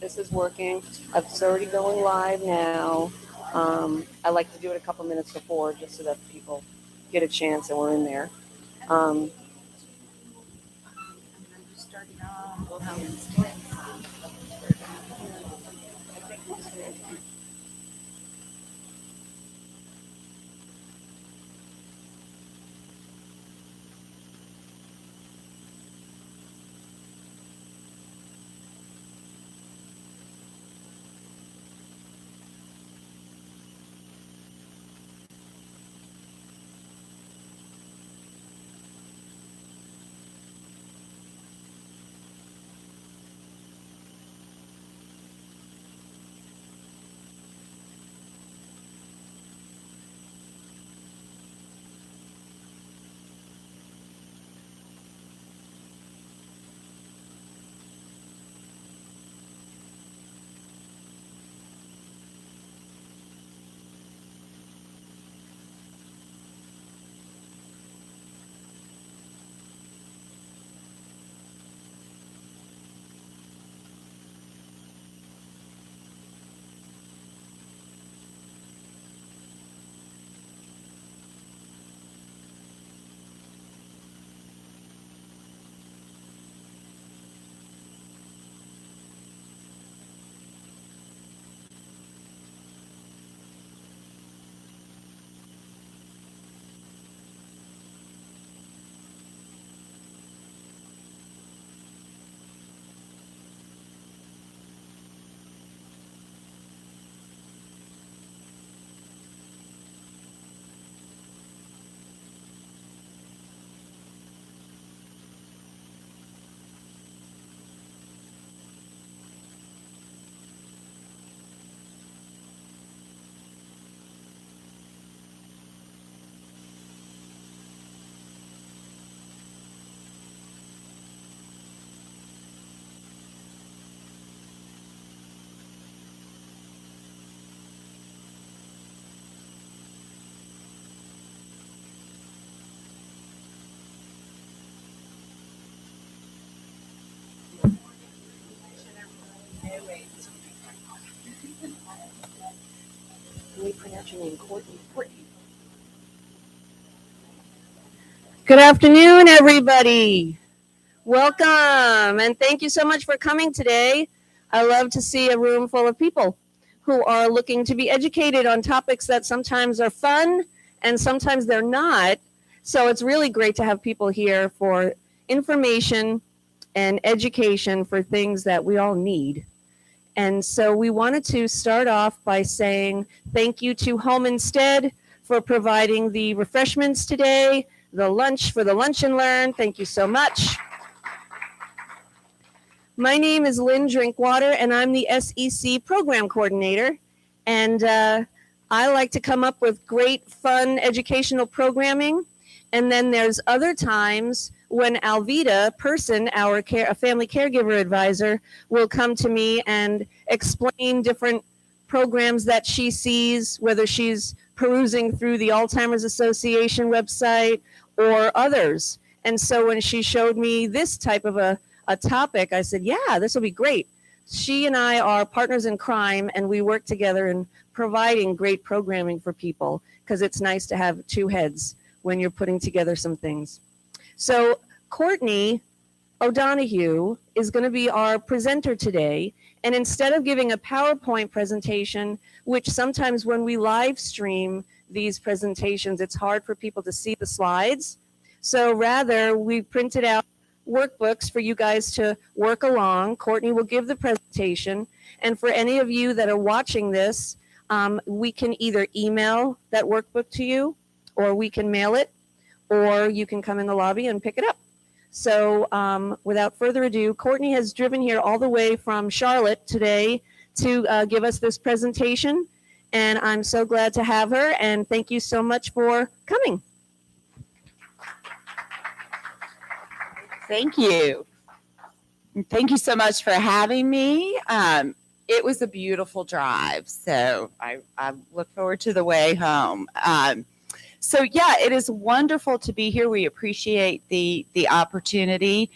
this is working. It's already going live now. I like to do it a couple minutes before just so that people get a chance and we're in there. Can we pronounce your name, Courtney? Good afternoon, everybody. Welcome, and thank you so much for coming today. I love to see a room full of people who are looking to be educated on topics that sometimes are fun and sometimes they're not. So it's really great to have people here for information and education for things that we all need. And so we wanted to start off by saying thank you to Home Instead for providing the refreshments today, the lunch for the Lunch and Learn. Thank you so much. My name is Lynn Drinkwater, and I'm the SEC Program Coordinator. And I like to come up with great, fun, educational programming. And then there's other times when Alvita Person, our family caregiver advisor, will come to me and explain different programs that she sees, whether she's perusing through the Alzheimer's Association website or others. And so when she showed me this type of a topic, I said, yeah, this will be great. She and I are partners in crime, and we work together in providing great programming for people because it's nice to have two heads when you're putting together some things. So Courtney O'Donoghue is going to be our presenter today. And instead of giving a PowerPoint presentation, which sometimes when we live stream these presentations, it's hard for people to see the slides. So rather, we printed out workbooks for you guys to work along. Courtney will give the presentation. And for any of you that are watching this, we can either email that workbook to you, or we can mail it, or you can come in the lobby and pick it up. So without further ado, Courtney has driven here all the way from Charlotte today to give us this presentation. And I'm so glad to have her. And thank you so much for coming. Thank you. Thank you so much for having me. It was a beautiful drive, so I look forward to the way home. So yeah, it is wonderful to be here. We appreciate the opportunity.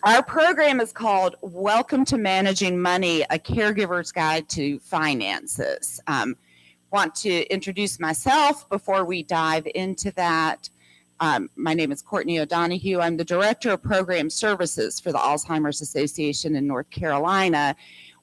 Our program is called Welcome to Managing Money, a Caregiver's Guide to Finances. Want to introduce myself before we dive into that. My name is Courtney O'Donohue. I'm the Director of Program Services for the Alzheimer's Association in North Carolina.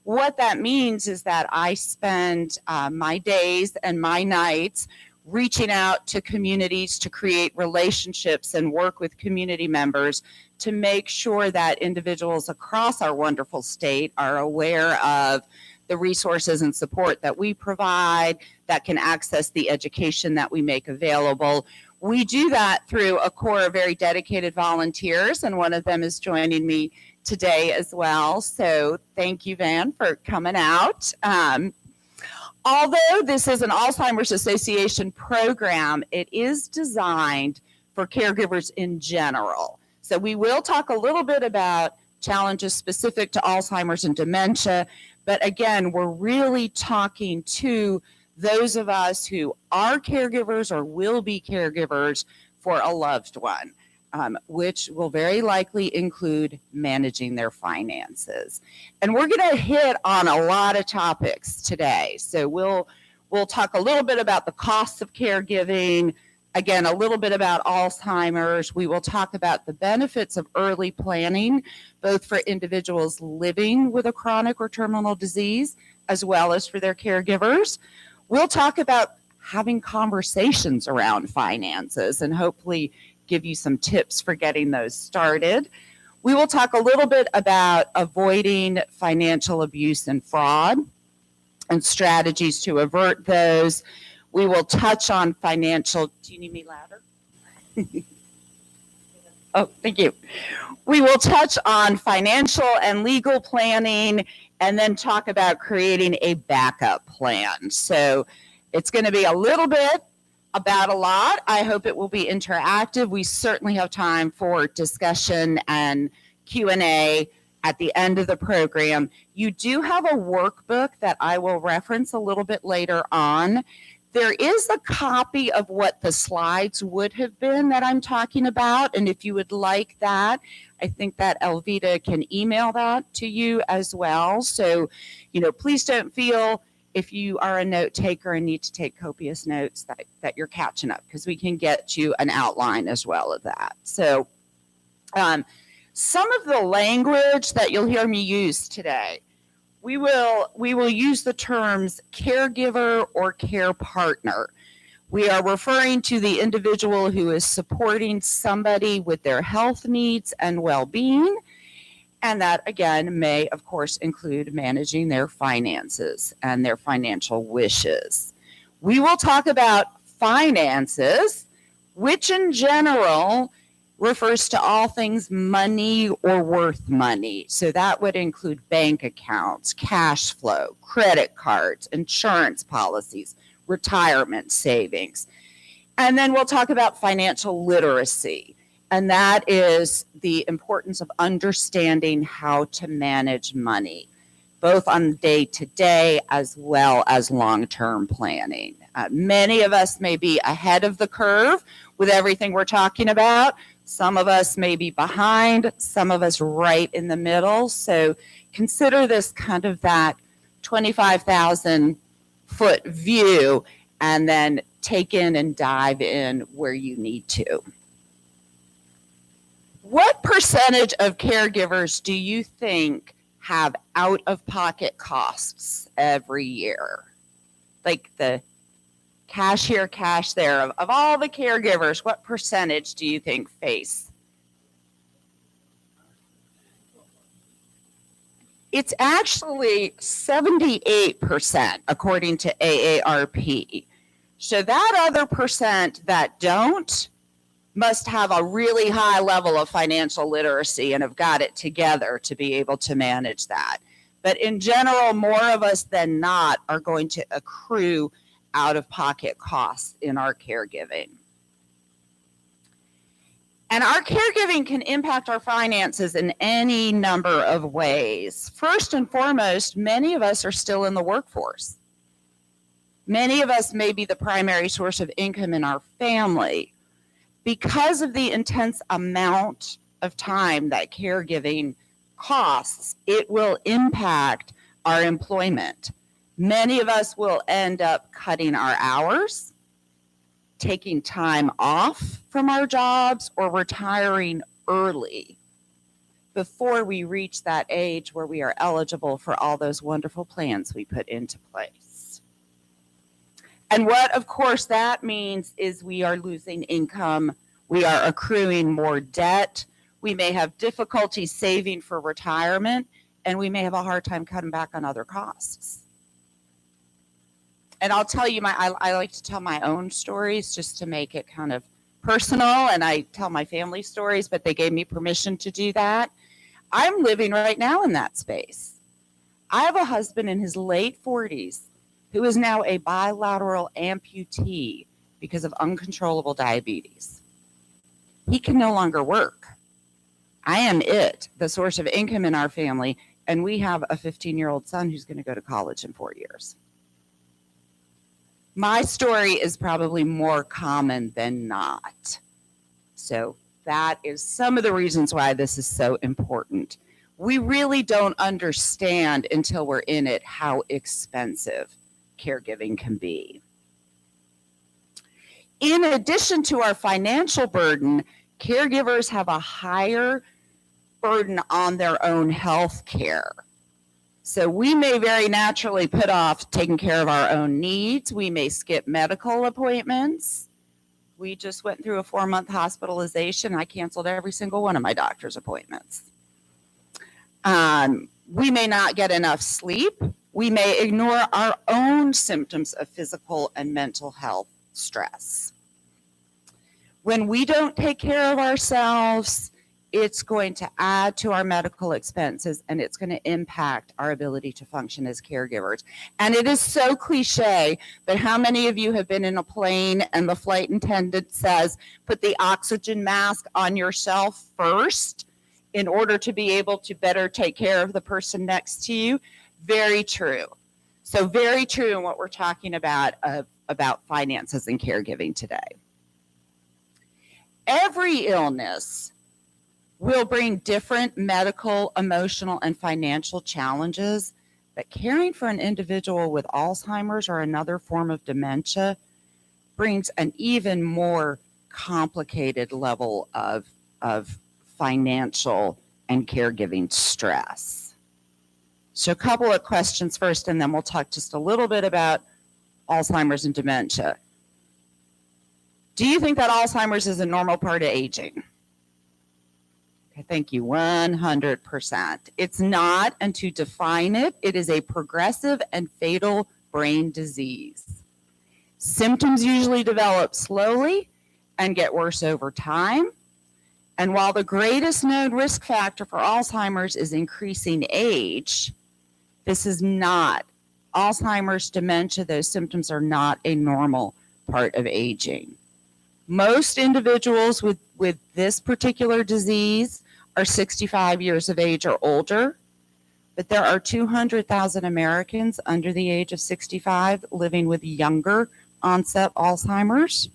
What that means is that I spend my days and my nights reaching out to communities to create relationships and work with community members to make sure that individuals across our wonderful state are aware of the resources and support that we provide, that can access the education that we make available. We do that through a core of very dedicated volunteers, and one of them is joining me today as well. So thank you, Van, for coming out. Although this is an Alzheimer's Association program, it is designed for caregivers in general. So we will talk a little bit about challenges specific to Alzheimer's and dementia, but again, we're really talking to those of us who are caregivers or will be caregivers for a loved one, which will very likely include managing their finances. And we're going to hit on a lot of topics today. So we'll talk a little bit about the costs of caregiving, again, a little bit about Alzheimer's. We will talk about the benefits of early planning, both for individuals living with a chronic or terminal disease, as well as for their caregivers. We'll talk about having conversations around finances and hopefully give you some tips for getting those started. We will talk a little bit about avoiding financial abuse and fraud and strategies to avert those. We will touch on financial, do you need me louder? Oh, thank you. We will touch on financial and legal planning and then talk about creating a backup plan. So it's going to be a little bit about a lot. I hope it will be interactive. We certainly have time for discussion and Q&A at the end of the program. You do have a workbook that I will reference a little bit later on. There is a copy of what the slides would have been that I'm talking about, and if you would like that, I think that Elvita can email that to you as well. So, please don't feel if you are a note taker and need to take copious notes that you're catching up, because we can get you an outline as well of that. So some of the language that you'll hear me use today, we will use the terms caregiver or care partner. We are referring to the individual who is supporting somebody with their health needs and well-being. And that, again, may, of course, include managing their finances and their financial wishes. We will talk about finances, which in general refers to all things money or worth money. So that would include bank accounts, cash flow, credit cards, insurance policies, retirement savings. And then we'll talk about financial literacy. And that is the importance of understanding how to manage money, both on day-to-day as well as long-term planning. Many of us may be ahead of the curve with everything we're talking about. Some of us may be behind, some of us right in the middle. So consider this kind of that 25,000 foot view and then take in and dive in where you need to. What percentage of caregivers do you think have out-of-pocket costs every year? Like the cash here, cash there. Of all the caregivers, what percentage do you think face? It's actually 78%, according to AARP. So that other percent that don't must have a really high level of financial literacy and have got it together to be able to manage that. But in general, more of us than not are going to accrue out-of-pocket costs in our caregiving. And our caregiving can impact our finances in any number of ways. First and foremost, many of us are still in the workforce. Many of us may be the primary source of income in our family. Because of the intense amount of of time that caregiving costs, it will impact our employment. Many of us will end up cutting our hours, taking time off from our jobs, or retiring early before we reach that age where we are eligible for all those wonderful plans we put into place. And what, of course, that means is we are losing income, we are accruing more debt, we may have difficulty saving for retirement, and we may have a hard time cutting back on other costs. And I'll tell you, I like to tell my own stories just to make it kind of personal, and I tell my family stories, but they gave me permission to do that. I'm living right now in that space. I have a husband in his late 40s who is now a bilateral amputee because of uncontrollable diabetes. He can no longer work. I am the source of income in our family, and we have a 15-year-old son who's going to go to college in 4 years. My story is probably more common than not. So that is some of the reasons why this is so important. We really don't understand until we're in it how expensive caregiving can be. In addition to our financial burden, caregivers have a higher burden on their own health care. So we may very naturally put off taking care of our own needs. We may skip medical appointments. We just went through a 4-month hospitalization. I canceled every single one of my doctor's appointments. We may not get enough sleep. We may ignore our own symptoms of physical and mental health stress. When we don't take care of ourselves, it's going to add to our medical expenses, and it's going to impact our ability to function as caregivers. And it is so cliche, but how many of you have been in a plane and the flight attendant says, put the oxygen mask on yourself first in order to be able to better take care of the person next to you? Very true. So very true in what we're talking about finances and caregiving today. Every illness will bring different medical, emotional, and financial challenges, but caring for an individual with Alzheimer's or another form of dementia brings an even more complicated level of financial and caregiving stress. So a couple of questions first, and then we'll talk just a little bit about Alzheimer's and dementia. Do you think that Alzheimer's is a normal part of aging? Thank you, 100%. It's not, and to define it, it is a progressive and fatal brain disease. Symptoms usually develop slowly and get worse over time. And while the greatest known risk factor for Alzheimer's is increasing age, this is not. Alzheimer's, dementia, those symptoms are not a normal part of aging. Most individuals with this particular disease are 65 years of age or older, but there are 200,000 Americans under the age of 65 living with younger onset Alzheimer's.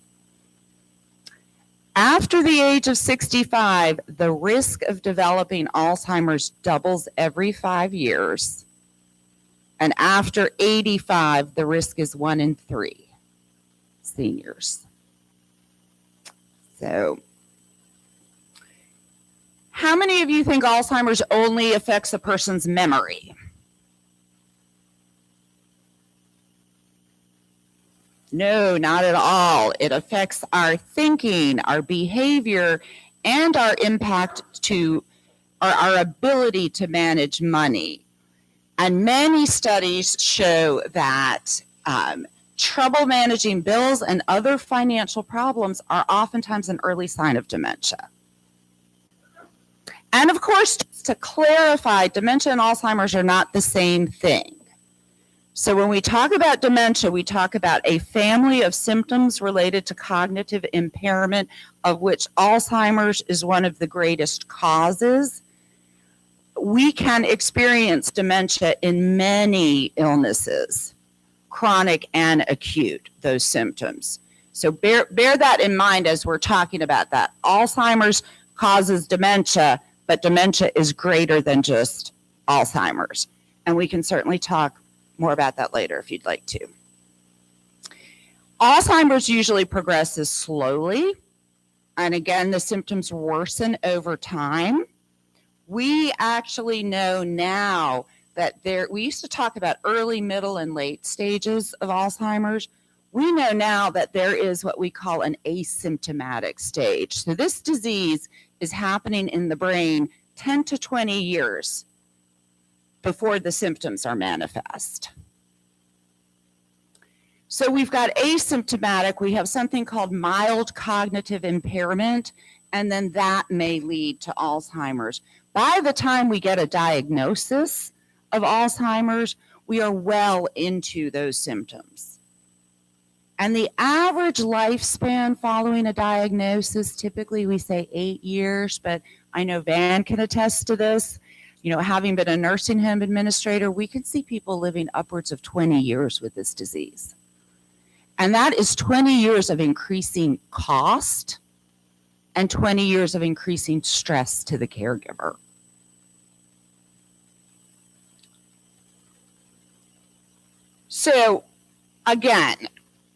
After the age of 65, the risk of developing Alzheimer's doubles every 5 years. And after 85, the risk is 1 in 3 seniors. So, how many of you think Alzheimer's only affects a person's memory? No, not at all. It affects our thinking, our behavior, and our impact to our ability to manage money. And many studies show that trouble managing bills and other financial problems are oftentimes an early sign of dementia. And of course, to clarify, dementia and Alzheimer's are not the same thing. So when we talk about dementia, we talk about a family of symptoms related to cognitive impairment, of which Alzheimer's is one of the greatest causes. We can experience dementia in many illnesses, chronic and acute, those symptoms. So bear that in mind as we're talking about that. Alzheimer's causes dementia, but dementia is greater than just Alzheimer's. And we can certainly talk more about that later if you'd like to. Alzheimer's usually progresses slowly. And again, the symptoms worsen over time. We actually know now that we used to talk about early, middle, and late stages of Alzheimer's. We know now that there is what we call an asymptomatic stage. So this disease is happening in the brain 10 to 20 years before the symptoms are manifest. So we've got asymptomatic, we have something called mild cognitive impairment, and then that may lead to Alzheimer's. By the time we get a diagnosis of Alzheimer's, we are well into those symptoms. And the average lifespan following a diagnosis, typically we say 8 years, but I know Van can attest to this. You know, having been a nursing home administrator, we can see people living upwards of 20 years with this disease. And that is 20 years of increasing cost and 20 years of increasing stress to the caregiver. So again,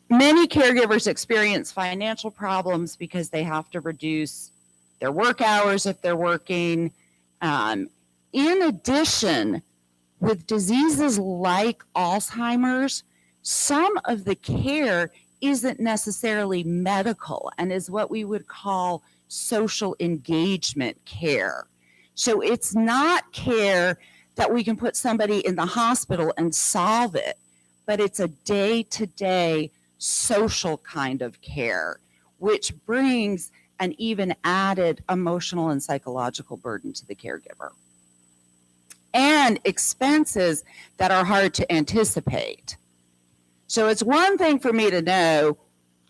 many caregivers experience financial problems because they have to reduce their work hours if they're working. In addition, with diseases like Alzheimer's, some of the care isn't necessarily medical and is what we would call social engagement care. So it's not care that we can put somebody in the hospital and solve it, but it's a day-to-day social kind of care, which brings an even added emotional and psychological burden to the caregiver. And expenses that are hard to anticipate. So it's one thing for me to know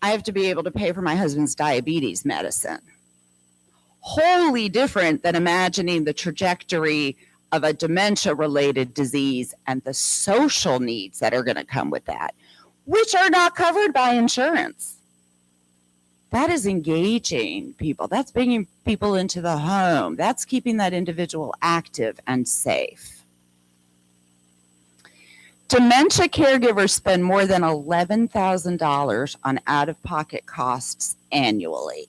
I have to be able to pay for my husband's diabetes medicine. Wholly different than imagining the trajectory of a dementia-related disease and the social needs that are going to come with that, which are not covered by insurance. That is engaging people. That's bringing people into the home. That's keeping that individual active and safe. Dementia caregivers spend more than $11,000 on out-of-pocket costs annually.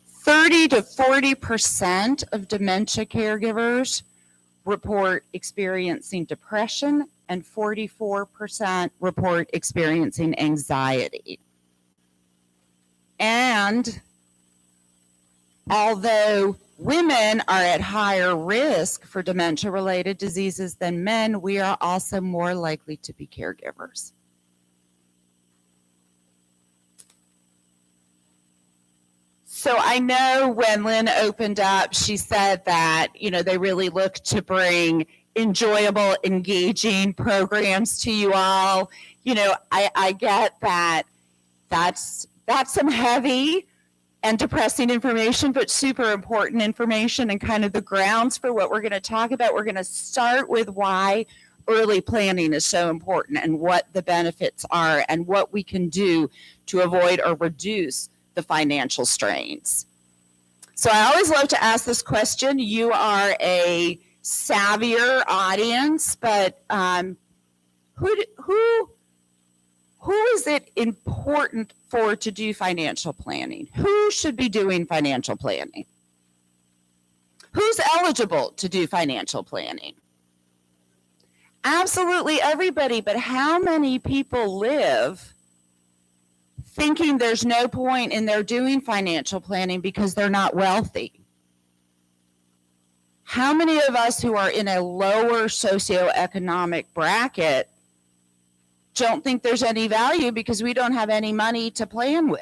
30 to 40% of dementia caregivers report experiencing depression, and 44% report experiencing anxiety. And although women are at higher risk for dementia-related diseases than men, we are also more likely to be caregivers. So I know when Lynn opened up, she said that, you know, they really look to bring enjoyable, engaging programs to you all. You know, I get that that's some heavy and depressing information, but super important information and kind of the grounds for what we're going to talk about. We're going to start with why early planning is so important and what the benefits are and what we can do to avoid or reduce the financial strains. So I always love to ask this question. You are a savvier audience, but who is it important for to do financial planning? Who should be doing financial planning? Who's eligible to do financial planning? Absolutely everybody, but how many people live thinking there's no point in their doing financial planning because they're not wealthy? How many of us who are in a lower socioeconomic bracket don't think there's any value because we don't have any money to plan with?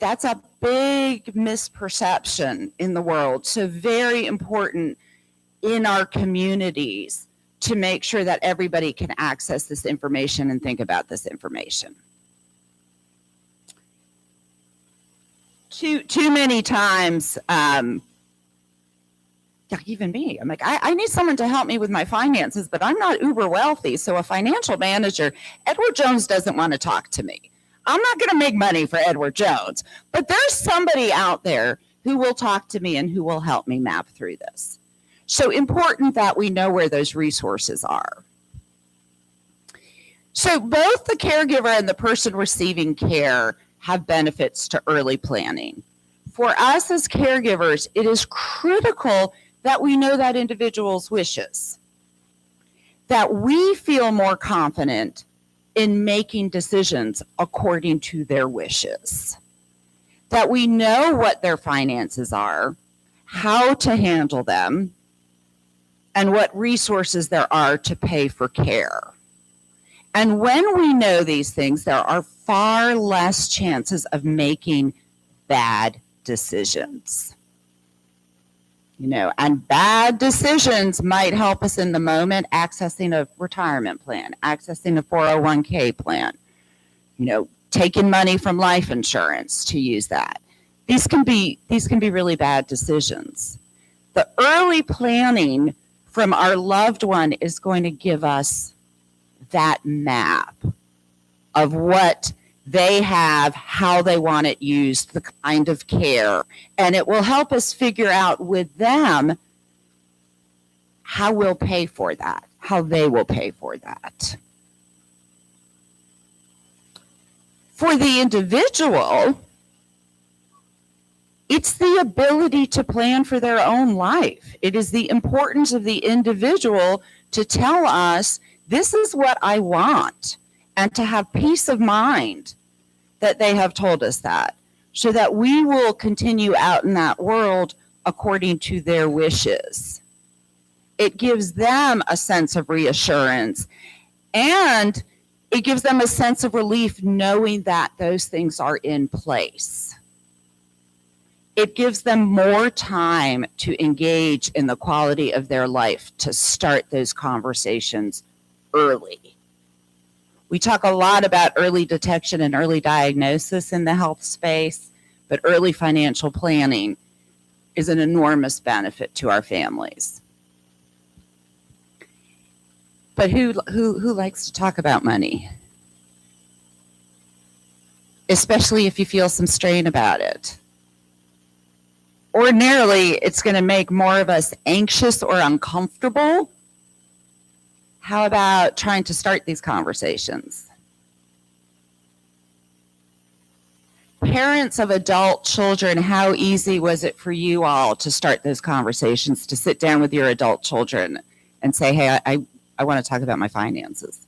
That's a big misperception in the world. So very important in our communities to make sure that everybody can access this information and think about this information. Too many times, even me, I'm like, I need someone to help me with my finances, but I'm not uber wealthy. So a financial manager, Edward Jones doesn't want to talk to me. I'm not going to make money for Edward Jones, but there's somebody out there who will talk to me and who will help me map through this. So important that we know where those resources are. So both the caregiver and the person receiving care have benefits to early planning. For us as caregivers, it is critical that we know that individual's wishes, that we feel more confident in making decisions according to their wishes, that we know what their finances are, how to handle them, and what resources there are to pay for care. And when we know these things, there are far less chances of making bad decisions. And bad decisions might help us in the moment, accessing a retirement plan, accessing a 401k plan, taking money from life insurance to use that. These can be really bad decisions. The early planning from our loved one is going to give us that map of what they have, how they want it used, the kind of care, and it will help us figure out with them how we'll pay for that, how they will pay for that. For the individual, it's the ability to plan for their own life. It is the importance of the individual to tell us, this is what I want, and to have peace of mind that they have told us that, so that we will continue out in that world according to their wishes. It gives them a sense of reassurance, and it gives them a sense of relief knowing that those things are in place. It gives them more time to engage in the quality of their life, to start those conversations early. We talk a lot about early detection and early diagnosis in the health space, but early financial planning is an enormous benefit to our families. But who likes to talk about money? Especially if you feel some strain about it. Ordinarily, it's going to make more of us anxious or uncomfortable. How about trying to start these conversations? Parents of adult children, how easy was it for you all to start those conversations, to sit down with your adult children and say, hey, I want to talk about my finances?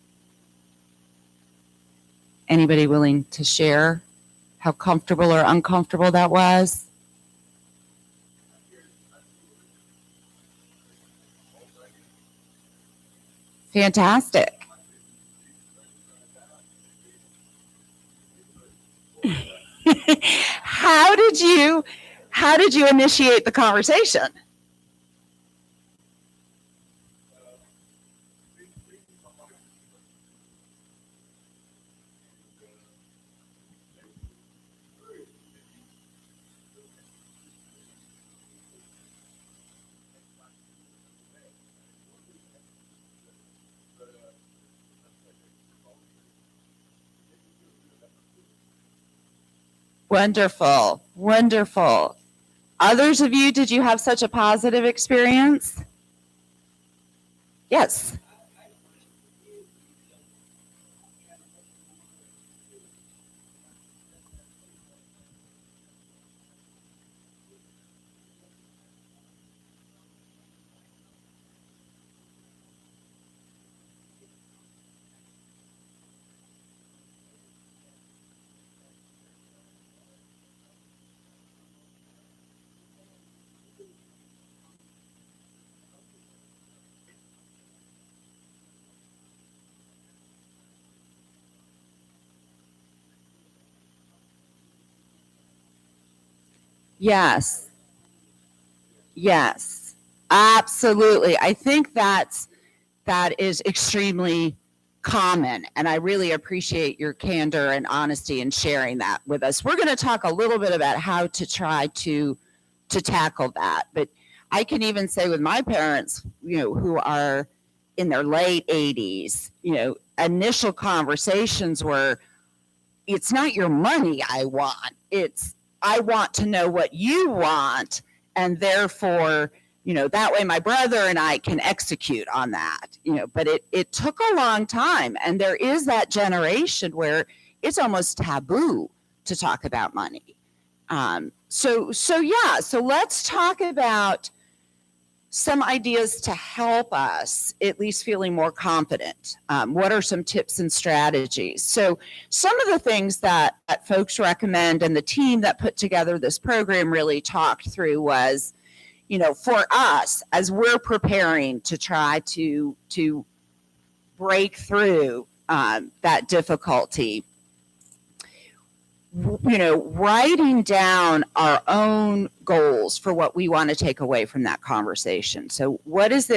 Anybody willing to share how comfortable or uncomfortable that was? Fantastic. How did you initiate the conversation? Wonderful, wonderful. Others of you, did you have such a positive experience? Yes. Yes. Yes. Absolutely. I think that is extremely common, and I really appreciate your candor and honesty in sharing that with us. We're going to talk a little bit about how to try to tackle that, but I can even say with my parents, who are in their late 80s, initial conversations were, it's not your money I want. It's, I want to know what you want. And therefore, that way my brother and I can execute on that, but it took a long time. And there is that generation where it's almost taboo to talk about money. So let's talk about some ideas to help us at least feeling more confident. What are some tips and strategies? So some of the things that folks recommend and the team that put together this program really talked through was, for us, as we're preparing to try to break through that difficulty, writing down our own goals for what we want to take away from that conversation. So what's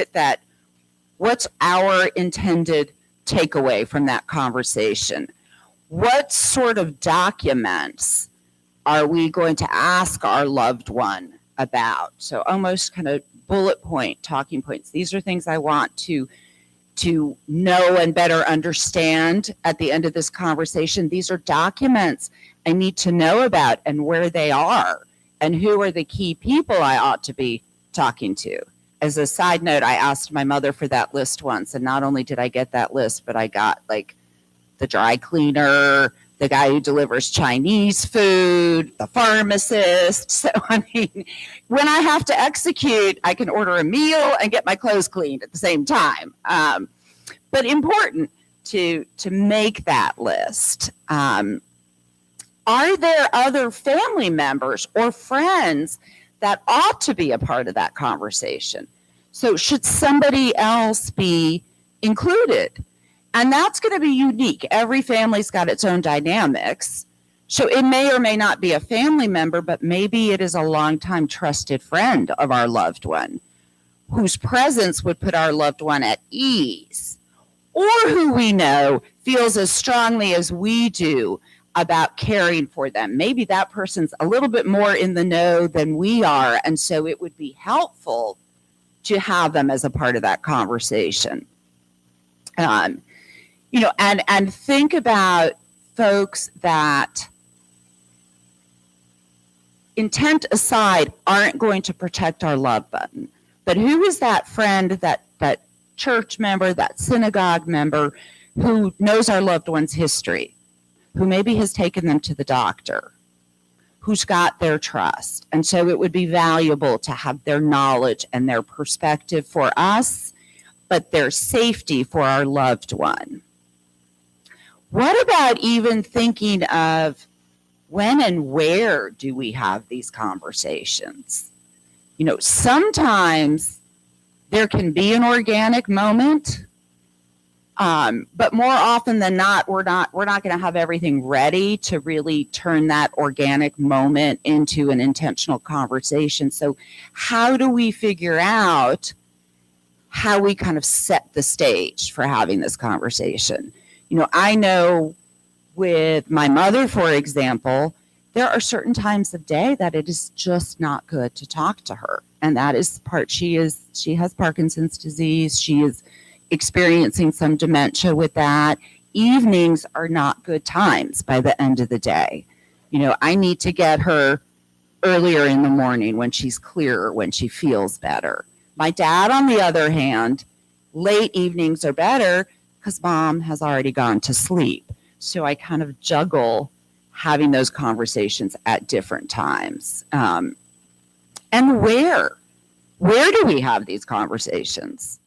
our intended takeaway from that conversation? What sort of documents are we going to ask our loved one about? So almost kind of bullet point, talking points. These are things I want to know and better understand at the end of this conversation. These are documents I need to know about and where they are and who are the key people I ought to be talking to. As a side note, I asked my mother for that list once, and not only did I get that list, but I got like the dry cleaner, the guy who delivers Chinese food, the pharmacist. So, I mean, when I have to execute, I can order a meal and get my clothes cleaned at the same time. But important to make that list. Are there other family members or friends that ought to be a part of that conversation? So should somebody else be included? And that's going to be unique. Every family's got its own dynamics. So it may or may not be a family member, but maybe it is a longtime trusted friend of our loved one whose presence would put our loved one at ease, or who we know feels as strongly as we do about caring for them. Maybe that person's a little bit more in the know than we are, and so it would be helpful to have them as a part of that conversation. And think about folks that, intent aside, aren't going to protect our loved one. But who is that friend, that church member, that synagogue member who knows our loved one's history, who maybe has taken them to the doctor, who's got their trust? And so it would be valuable to have their knowledge and their perspective for us, but their safety for our loved one. What about even thinking of when and where do we have these conversations? Sometimes there can be an organic moment, but more often than not, we're not going to have everything ready to really turn that organic moment into an intentional conversation. So how do we figure out how we kind of set the stage for having this conversation? I know with my mother, for example, there are certain times of day that it is just not good to talk to her. And that is part, she has Parkinson's disease. She is experiencing some dementia with that. Evenings are not good times by the end of the day. I need to get her earlier in the morning when she's clearer, when she feels better. My dad, on the other hand, late evenings are better because mom has already gone to sleep. So I kind of juggle having those conversations at different times. And where do we have these conversations?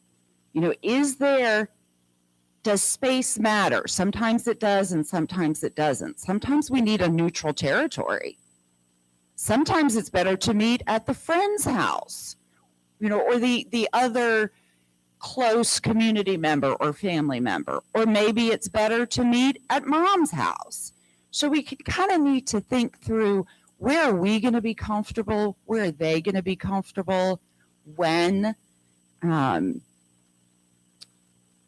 Does space matter? Sometimes it does and sometimes it doesn't. Sometimes we need a neutral territory. Sometimes it's better to meet at the friend's house, or the other close community member or family member, or maybe it's better to meet at mom's house. So we kind of need to think through, where are we going to be comfortable? Where are they going to be comfortable? When? And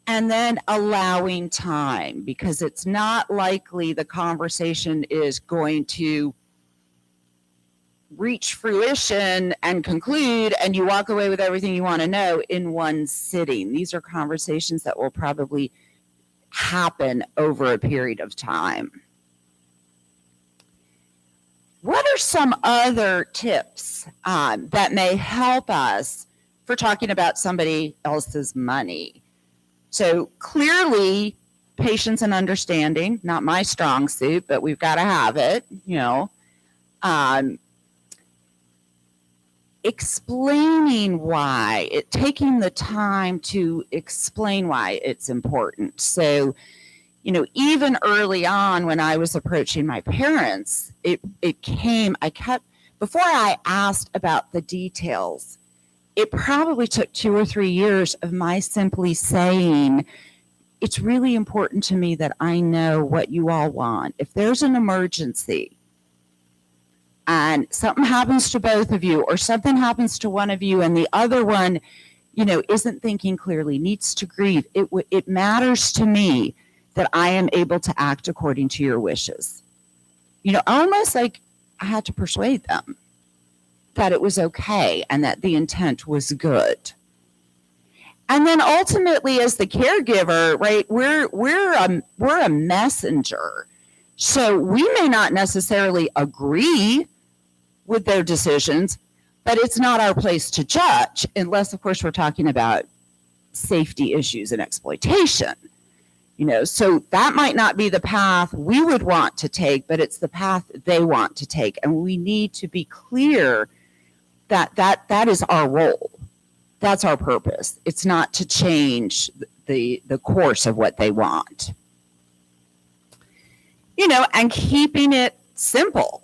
then allowing time, because it's not likely the conversation is going to reach fruition and conclude and you walk away with everything you want to know in one sitting. These are conversations that will probably happen over a period of time. What are some other tips that may help us for talking about somebody else's money? So clearly, patience and understanding, not my strong suit, but we've got to have it, explaining why, taking the time to explain why it's important. So, even early on when I was approaching my parents, before I asked about the details, it probably took 2 or 3 years of my simply saying, it's really important to me that I know what you all want. If there's an emergency and something happens to both of you, or something happens to one of you and the other one, isn't thinking clearly, needs to grieve, it matters to me that I am able to act according to your wishes. Almost like I had to persuade them that it was okay and that the intent was good. And then ultimately, as the caregiver, right, we're a messenger. So we may not necessarily agree with their decisions, but it's not our place to judge, unless, of course, we're talking about safety issues and exploitation. So that might not be the path we would want to take, but it's the path they want to take. And we need to be clear that is our role. That's our purpose. It's not to change the course of what they want. And keeping it simple.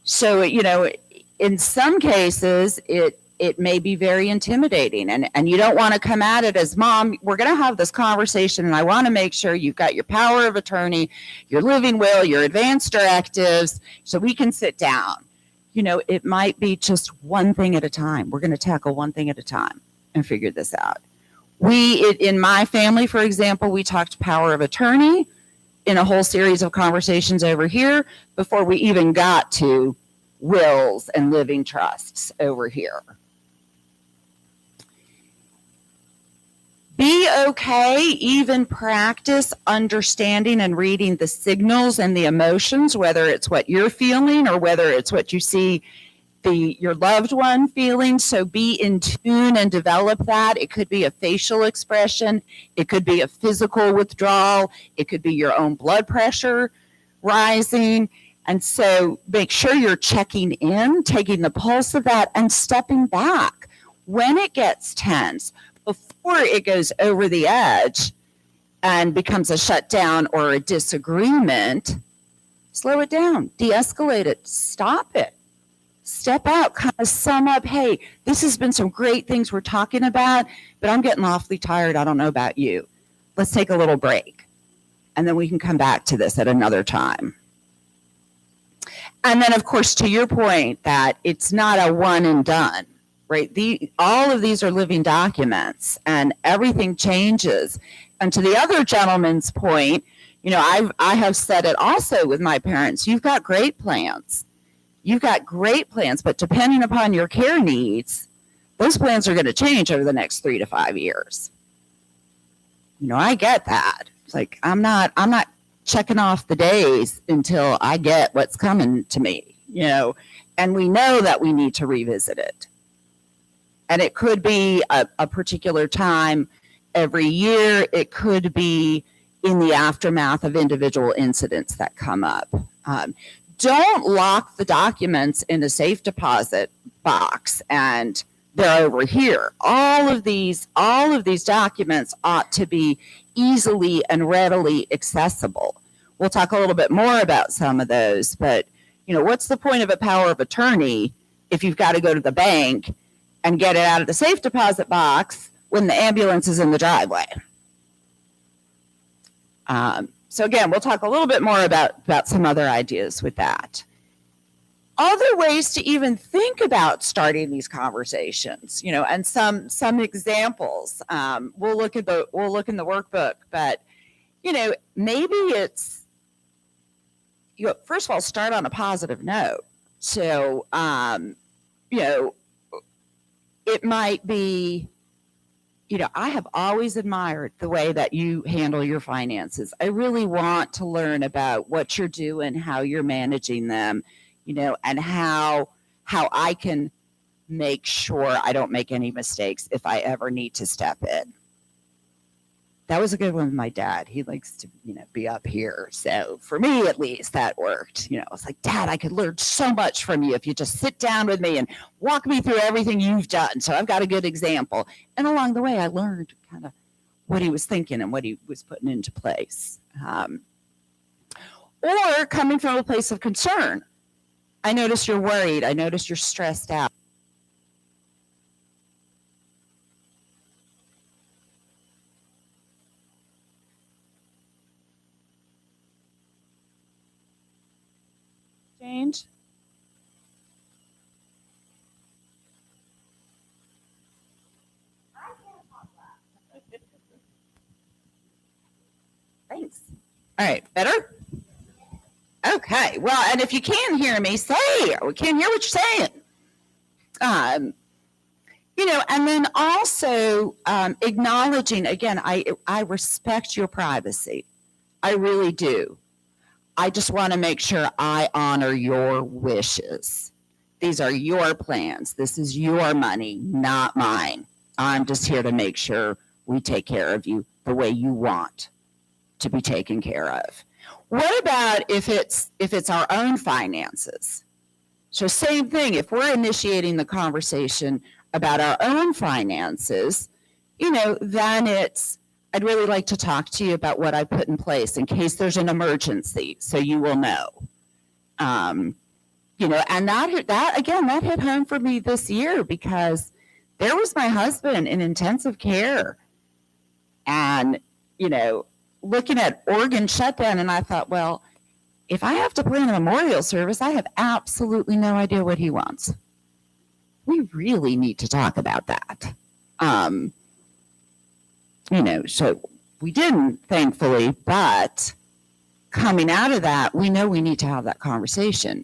So, in some cases, it may be very intimidating, and you don't want to come at it as, Mom, we're going to have this conversation, and I want to make sure you've got your power of attorney, your living will, your advance directives, so we can sit down. It might be just one thing at a time. We're going to tackle one thing at a time and figure this out. In my family, for example, we talked power of attorney in a whole series of conversations over here before we even got to wills and living trusts over here. Be okay, even practice understanding and reading the signals and the emotions, whether it's what you're feeling or whether it's what you see your loved one feeling. So be in tune and develop that. It could be a facial expression. It could be a physical withdrawal. It could be your own blood pressure rising. And so make sure you're checking in, taking the pulse of that, and stepping back when it gets tense, before it goes over the edge and becomes a shutdown or a disagreement. Slow it down, de-escalate it, stop it, step out, kind of sum up, hey, this has been some great things we're talking about, but I'm getting awfully tired. I don't know about you. Let's take a little break, and then we can come back to this at another time. And then, of course, to your point that it's not a one and done, right? All of these are living documents, and everything changes. And to the other gentleman's point, I have said it also with my parents. You've got great plans. But depending upon your care needs, those plans are going to change over the next 3 to 5 years. I get that. It's like I'm not checking off the days until I get what's coming to me, and we know that we need to revisit it. And it could be a particular time every year. It could be in the aftermath of individual incidents that come up. Don't lock the documents in a safe deposit box and they're over here. All of these documents ought to be easily and readily accessible. We'll talk a little bit more about some of those, but what's the point of a power of attorney if you've got to go to the bank and get it out of the safe deposit box when the ambulance is in the driveway? So again, we'll talk a little bit more about some other ideas with that. Other ways to even think about starting these conversations, and some examples. We'll look in the workbook, but maybe it's first of all, start on a positive note. So it might be, I have always admired the way that you handle your finances. I really want to learn about what you're doing, how you're managing them. and how I can make sure I don't make any mistakes if I ever need to step in. That was a good one with my dad. He likes to, be up here. So for me, at least, that worked. It's like, Dad, I could learn so much from you if you just sit down with me and walk me through everything you've done. So I've got a good example. And along the way, I learned kind of what he was thinking and what he was putting into place. Or coming from a place of concern. I notice you're worried. I notice you're stressed out. Change. Thanks. All right, better? Okay, well, and if you can hear me, say it. We can't hear what you're saying. And then also acknowledging, again, I respect your privacy. I really do. I just want to make sure I honor your wishes. These are your plans. This is your money, not mine. I'm just here to make sure we take care of you the way you want to be taken care of. What about if it's our own finances? So same thing, if we're initiating the conversation about our own finances, then I'd really like to talk to you about what I put in place in case there's an emergency, so you will know. And that hit home for me this year because there was my husband in intensive care and, looking at organ shutdown, and I thought, well, if I have to plan a memorial service, I have absolutely no idea what he wants. We really need to talk about that. So we didn't, thankfully, but coming out of that, we know we need to have that conversation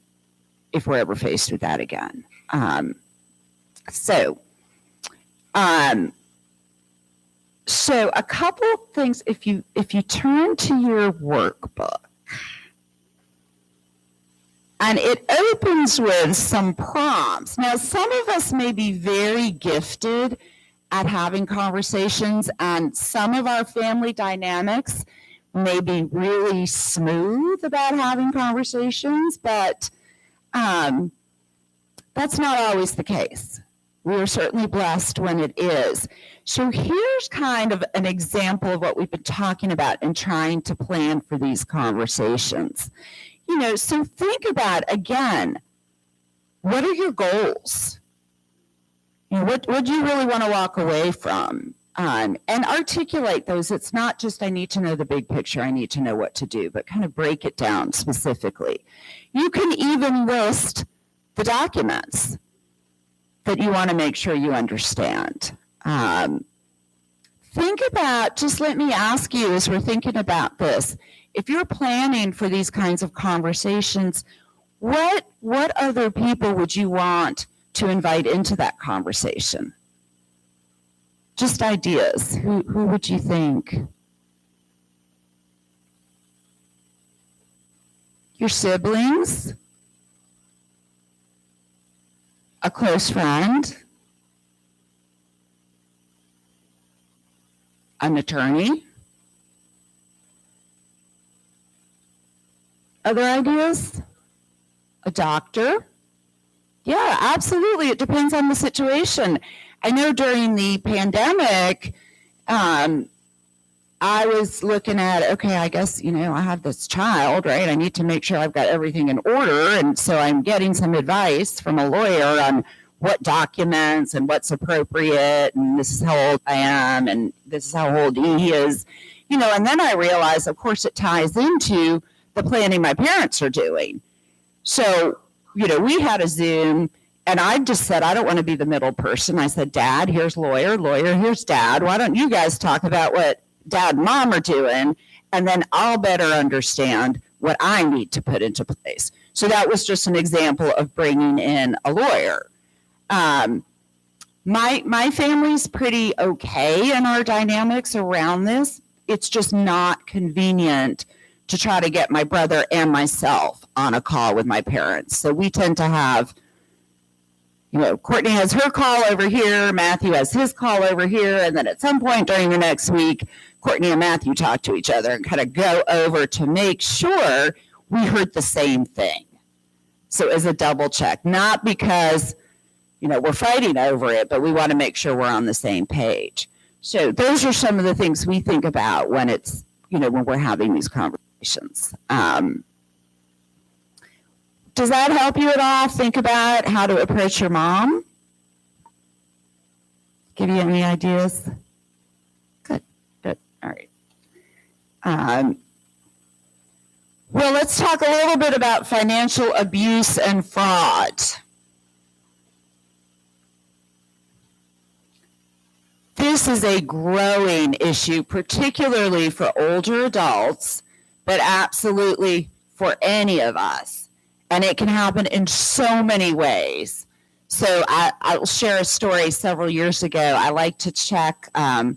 if we're ever faced with that again. So a couple of things, if you turn to your workbook, and it opens with some prompts. Now, some of us may be very gifted at having conversations, and some of our family dynamics may be really smooth about having conversations, but that's not always the case. We are certainly blessed when it is. So here's kind of an example of what we've been talking about and trying to plan for these conversations. So think about, again, what are your goals? What do you really want to walk away from? And articulate those. It's not just I need to know the big picture, I need to know what to do, but kind of break it down specifically. You can even list the documents that you want to make sure you understand. Think about, just let me ask you as we're thinking about this, if you're planning for these kinds of conversations, what other people would you want to invite into that conversation? Just ideas. Who would you think? Your siblings? A close friend? An attorney? Other ideas? A doctor? Yeah, absolutely. It depends on the situation. I know during the pandemic, I was looking at, okay, I guess, I have this child, right? I need to make sure I've got everything in order. And so I'm getting some advice from a lawyer on what documents and what's appropriate. And this is how old I am. And this is how old he is. And then I realized, of course, it ties into the planning my parents are doing. So, we had a Zoom, and I just said, I don't want to be the middle person. I said, Dad, here's lawyer, here's Dad. Why don't you guys talk about what Dad and Mom are doing, and then I'll better understand what I need to put into place. So that was just an example of bringing in a lawyer. My family's pretty okay in our dynamics around this. It's just not convenient to try to get my brother and myself on a call with my parents. So we tend to have, Courtney has her call over here, Matthew has his call over here, and then at some point during the next week, Courtney and Matthew talk to each other and kind of go over to make sure we heard the same thing. So as a double check, not because, we're fighting over it, but we want to make sure we're on the same page. So those are some of the things we think about when it's, when we're having these conversations. Does that help you at all? Think about how to approach your mom? Give you any ideas? Good. All right. Well, let's talk a little bit about financial abuse and fraud. This is a growing issue, particularly for older adults, but absolutely for any of us. And it can happen in so many ways. So I'll share a story several years ago. I like to check, I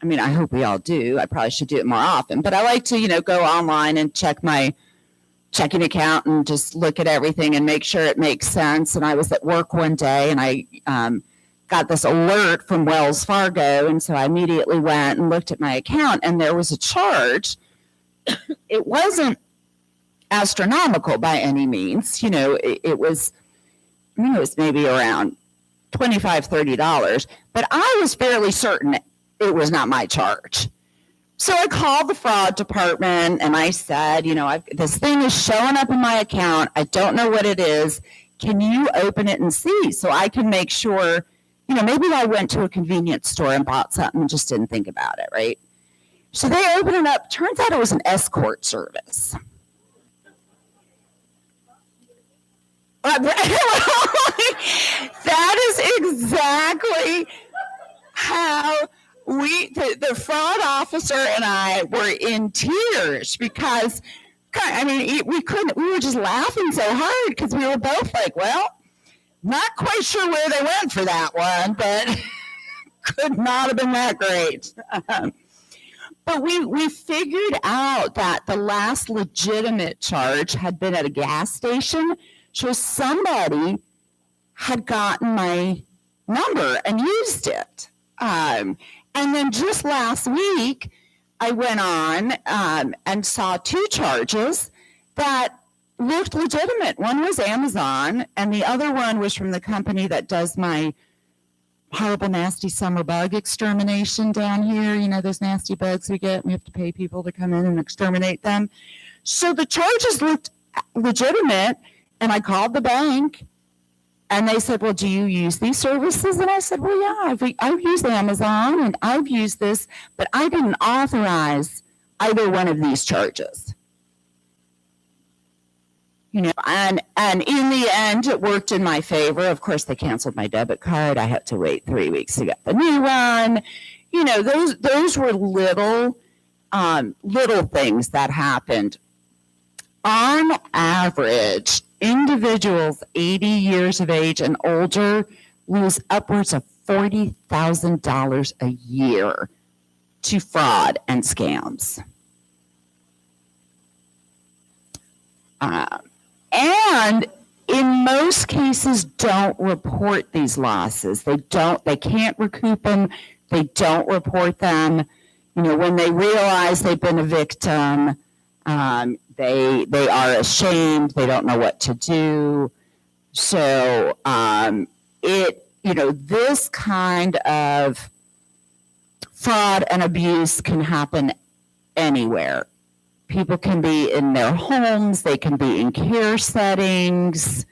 hope we all do. I probably should do it more often. But I like to, go online and check my checking account and just look at everything and make sure it makes sense. And I was at work one day and I got this alert from Wells Fargo. And so I immediately went and looked at my account and there was a charge. It wasn't astronomical by any means. It was maybe around $25, $30, but I was fairly certain it was not my charge. So I called the fraud department and I said, this thing is showing up in my account. I don't know what it is. Can you open it and see so I can make sure, maybe I went to a convenience store and bought something and just didn't think about it, right? So they open it up. Turns out it was an escort service. That is exactly how the fraud officer and I were in tears because, we were just laughing so hard because we were both like, well, not quite sure where they went for that one, but could not have been that great. But we figured out that the last legitimate charge had been at a gas station. So somebody had gotten my number and used it. And then just last week, I went on and saw two charges that looked legitimate. One was Amazon, and the other one was from the company that does my horrible, nasty summer bug extermination down here. Those nasty bugs we get. We have to pay people to come in and exterminate them. So the charges looked legitimate. And I called the bank and they said, well, do you use these services? And I said, well, yeah, I've used Amazon and I've used this, but I didn't authorize either one of these charges. And in the end, it worked in my favor. Of course, they canceled my debit card. I had to wait 3 weeks to get the new one. Those were little things that happened. On average, individuals 80 years of age and older lose upwards of $40,000 a year to fraud and scams. And in most cases, don't report these losses. They can't recoup them. They don't report them. When they realize they've been a victim, they are ashamed. They don't know what to do. So this kind of fraud and abuse can happen anywhere. People can be in their homes. They can be in care settings.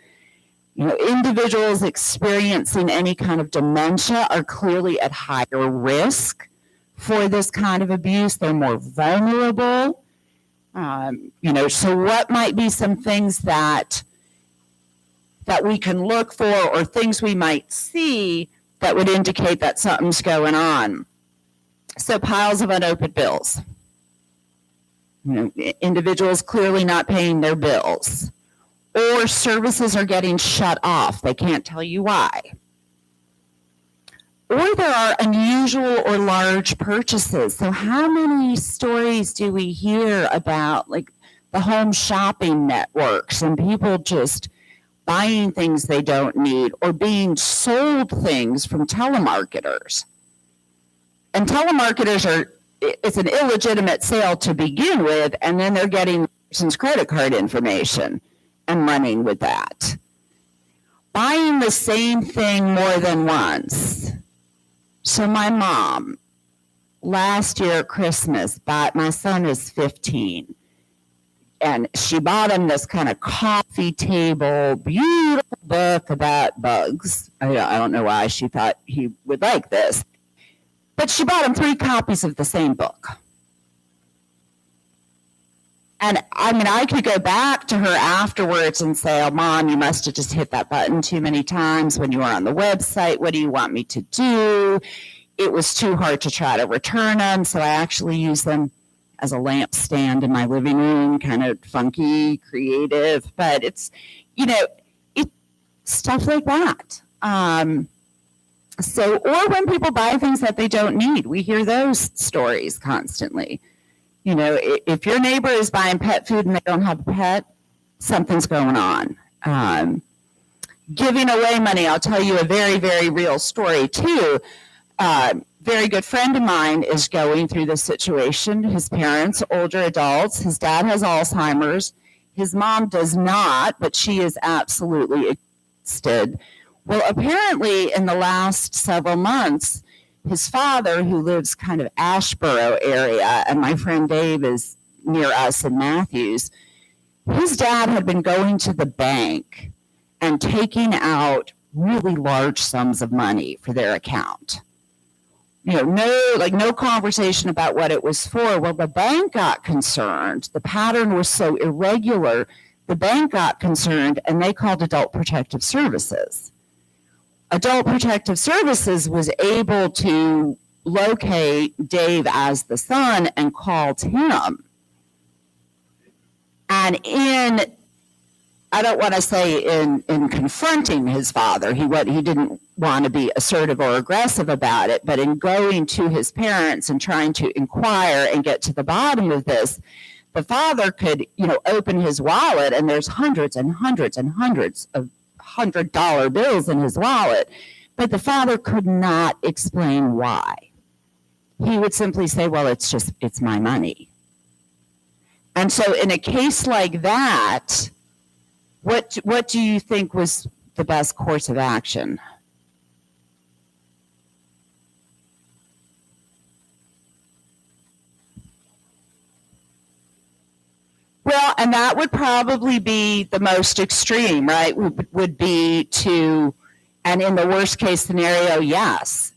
Individuals experiencing any kind of dementia are clearly at higher risk for this kind of abuse. They're more vulnerable. So what might be some things that we can look for or things we might see that would indicate that something's going on? So piles of unopened bills. Individuals clearly not paying their bills, or services are getting shut off. They can't tell you why. or there are unusual or large purchases. So how many stories do we hear about like the home shopping networks and people just buying things they don't need or being sold things from telemarketers? And telemarketers it's an illegitimate sale to begin with, and then they're getting the person's credit card information and running with that. Buying the same thing more than once. So my mom, last year at Christmas, my son is 15, and she bought him this kind of coffee table, beautiful book about bugs. I don't know why she thought he would like this, but she bought him 3 copies of the same book. And I mean, I could go back to her afterwards and say, oh, Mom, you must have just hit that button too many times when you were on the website. What do you want me to do? It was too hard to try to return them, so I actually use them as a lamp stand in my living room, kind of funky, creative, but it's, it's stuff like that. Or when people buy things that they don't need, we hear those stories constantly. If your neighbor is buying pet food and they don't have a pet, something's going on. Giving away money, I'll tell you a very, very real story too. Very good friend of mine is going through this situation. His parents, older adults, his dad has Alzheimer's. His mom does not, but she is absolutely exhausted. Well, apparently in the last several months, his father, who lives kind of Ashboro area, and my friend Dave is near us in Matthews, his dad had been going to the bank and taking out really large sums of money for their account. No conversation about what it was for. Well, the bank got concerned. The pattern was so irregular, the bank got concerned, and they called Adult Protective Services. Adult Protective Services was able to locate Dave as the son and called him. And I don't want to say in confronting his father, he didn't want to be assertive or aggressive about it, but in going to his parents and trying to inquire and get to the bottom of this, the father could, open his wallet and there's hundreds and hundreds and hundreds of $100 bills in his wallet, but the father could not explain why. He would simply say, well, it's my money. And so in a case like that, what do you think was the best course of action? Well, and that would probably be the most extreme, right? Would be to, and in the worst case scenario, yes,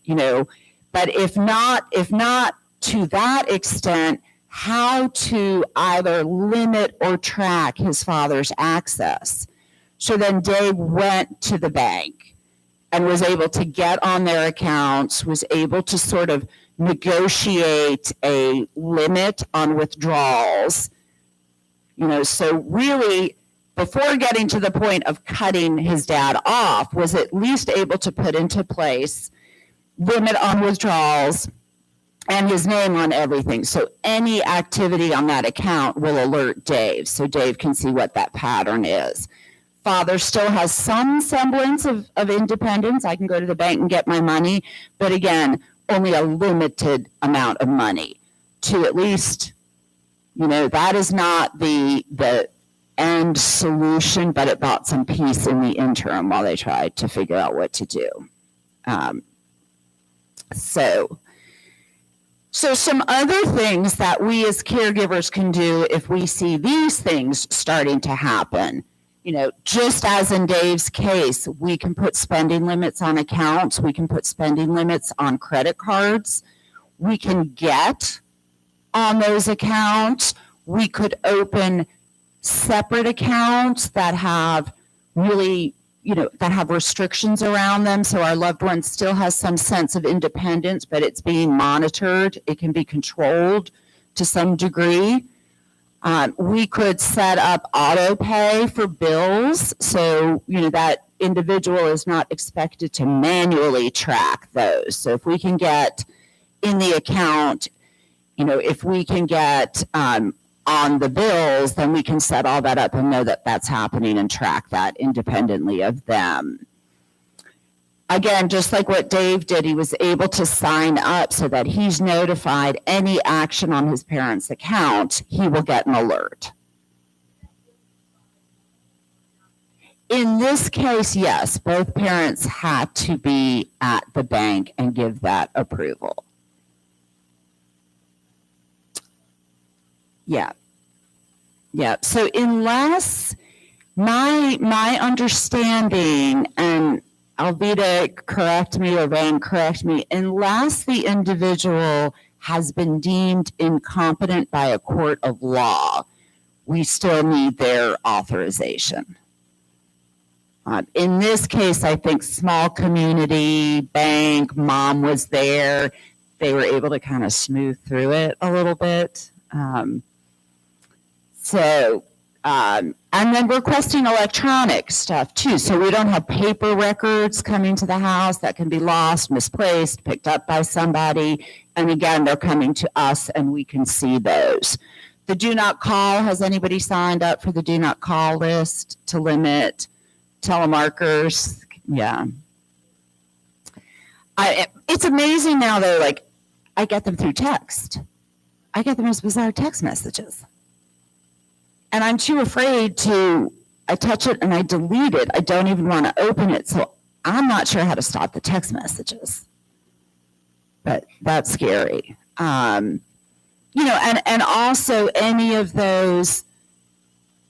but if not to that extent, how to either limit or track his father's access. So then Dave went to the bank and was able to get on their accounts, was able to sort of negotiate a limit on withdrawals. So really, before getting to the point of cutting his dad off, was at least able to put into place limit on withdrawals and his name on everything. So any activity on that account will alert Dave, so Dave can see what that pattern is. Father still has some semblance of independence. I can go to the bank and get my money, but again, only a limited amount of money to at least, that is not the end solution, but it brought some peace in the interim while they tried to figure out what to do. So some other things that we as caregivers can do if we see these things starting to happen, just as in Dave's case, we can put spending limits on accounts. We can put spending limits on credit cards. We can get on those accounts. We could open separate accounts that have really, that have restrictions around them. So our loved one still has some sense of independence, but it's being monitored. It can be controlled to some degree. We could set up auto pay for bills, so that individual is not expected to manually track those. So if we can get in the account, if we can get on the bills, then we can set all that up and know that that's happening and track that independently of them. Again, just like what Dave did, he was able to sign up so that he's notified any action on his parents' account, he will get an alert. In this case, yes, both parents had to be at the bank and give that approval. Yeah. So unless my understanding, and Alvita, correct me, or Van, correct me, unless the individual has been deemed incompetent by a court of law, we still need their authorization. In this case, I think small community, bank, mom was there. They were able to kind of smooth through it a little bit. And then requesting electronic stuff too. So we don't have paper records coming to the house that can be lost, misplaced, picked up by somebody. And again, they're coming to us and we can see those. The do not call, has anybody signed up for the do not call list to limit telemarketers? Yeah. It's amazing now though, like I get them through text. I get the most bizarre text messages. And I'm too afraid I touch it and I delete it. I don't even want to open it. So I'm not sure how to stop the text messages. But that's scary. And also any of those,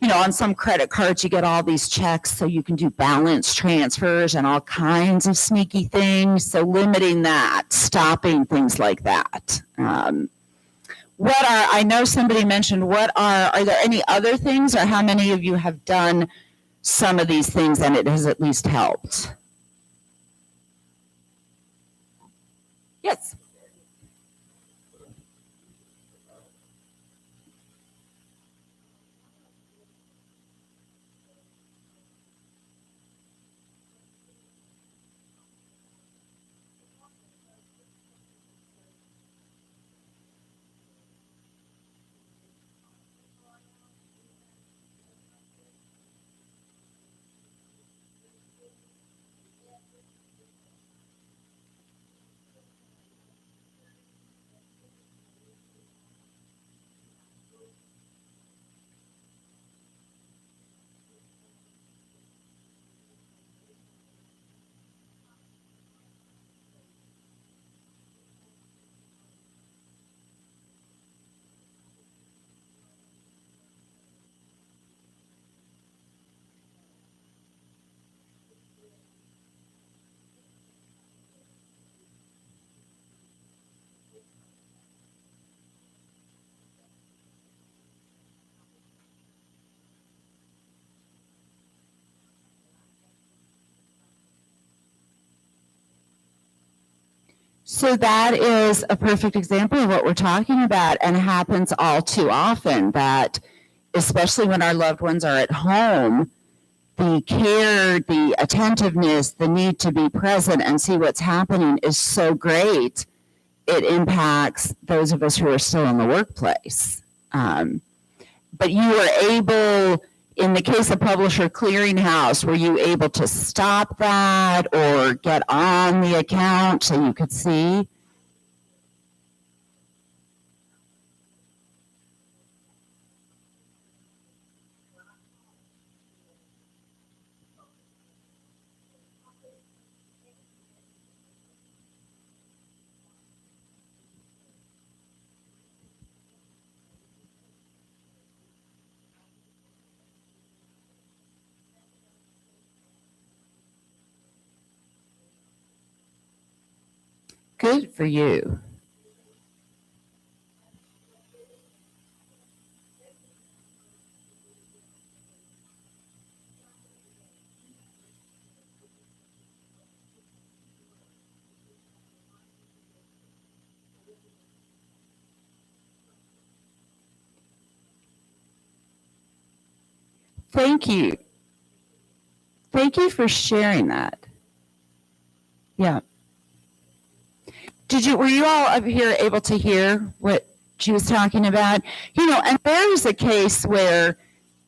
on some credit cards, you get all these checks so you can do balance transfers and all kinds of sneaky things. So limiting that, stopping things like that. I know somebody mentioned, are there any other things, or how many of you have done some of these things and it has at least helped? Yes. So that is a perfect example of what we're talking about, and it happens all too often, that especially when our loved ones are at home, the care, the attentiveness, the need to be present and see what's happening is so great, it impacts those of us who are still in the workplace. But you were able, in the case of Publisher Clearinghouse, were you able to stop that or get on the account so you could see? Good for you. Thank you. Thank you for sharing that. Yeah. Were you all up here able to hear what she was talking about? And there was a case where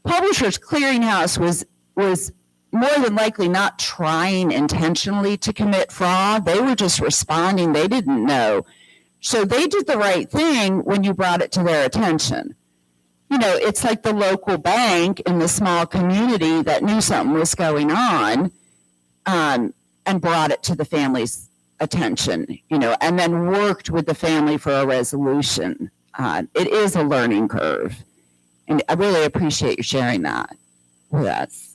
Publishers Clearinghouse was more than likely not trying intentionally to commit fraud. They were just responding. They didn't know. So they did the right thing when you brought it to their attention. It's like the local bank in the small community that knew something was going on, and brought it to the family's attention, and then worked with the family for a resolution. It is a learning curve. And I really appreciate you sharing that with us.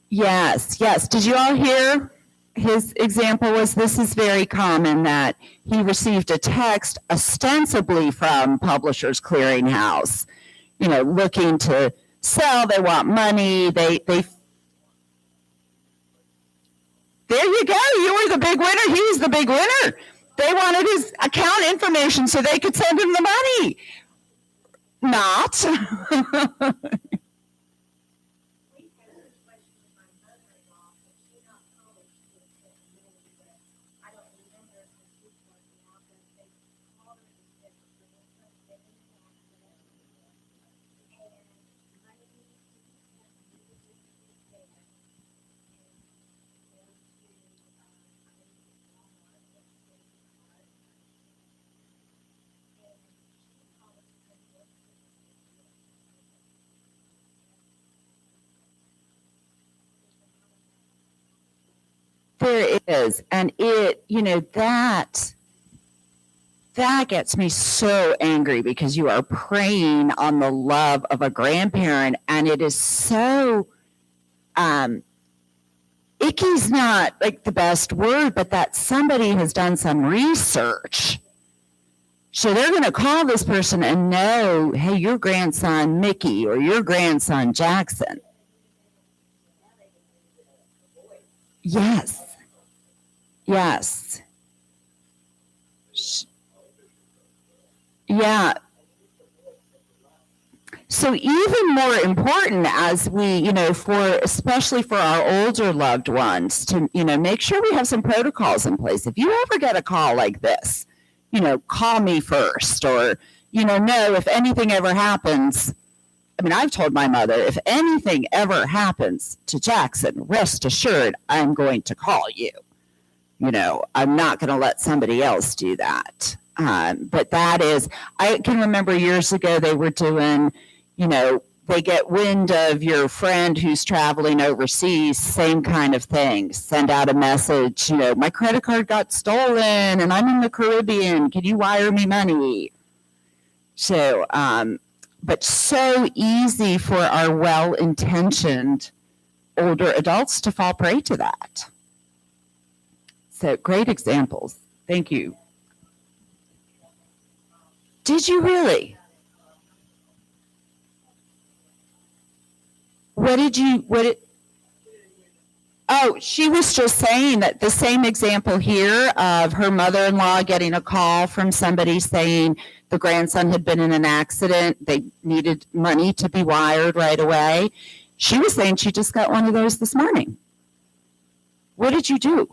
Yes. Yes. Did you all hear? His example was, this is very common, that he received a text ostensibly from Publishers Clearinghouse, looking to sell. They want money. There you go. You were the big winner. He was the big winner. They wanted his account information so they could send him the money. Not. There is, and that gets me so angry, because you are preying on the love of a grandparent, and it is so, icky's not like the best word, but that somebody has done some research. So they're going to call this person and know, hey, your grandson Mickey or your grandson Jackson. Yes. Yeah. So even more important, as we, especially for our older loved ones, to, make sure we have some protocols in place. If you ever get a call like this, call me first, or, know if anything ever happens. I mean, I've told my mother, if anything ever happens to Jackson, rest assured, I'm going to call you. I'm not going to let somebody else do that. But that is, I can remember years ago they were doing, they get wind of your friend who's traveling overseas, same kind of thing. Send out a message, my credit card got stolen and I'm in the Caribbean. Can you wire me money? So, but so easy for our well-intentioned older adults to fall prey to that. So great examples. Thank you. Did you really? Oh, she was just saying that the same example here of her mother-in-law getting a call from somebody saying the grandson had been in an accident. They needed money to be wired right away. She was saying she just got one of those this morning. What did you do?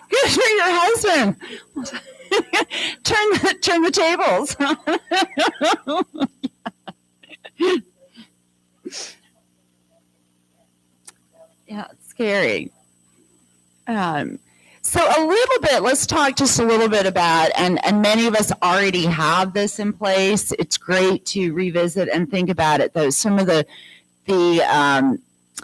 Good for your husband. Turn turn the tables. Yeah, it's scary. So a little bit, let's talk just a little bit about, and many of us already have this in place. It's great to revisit and think about it, though. Some of the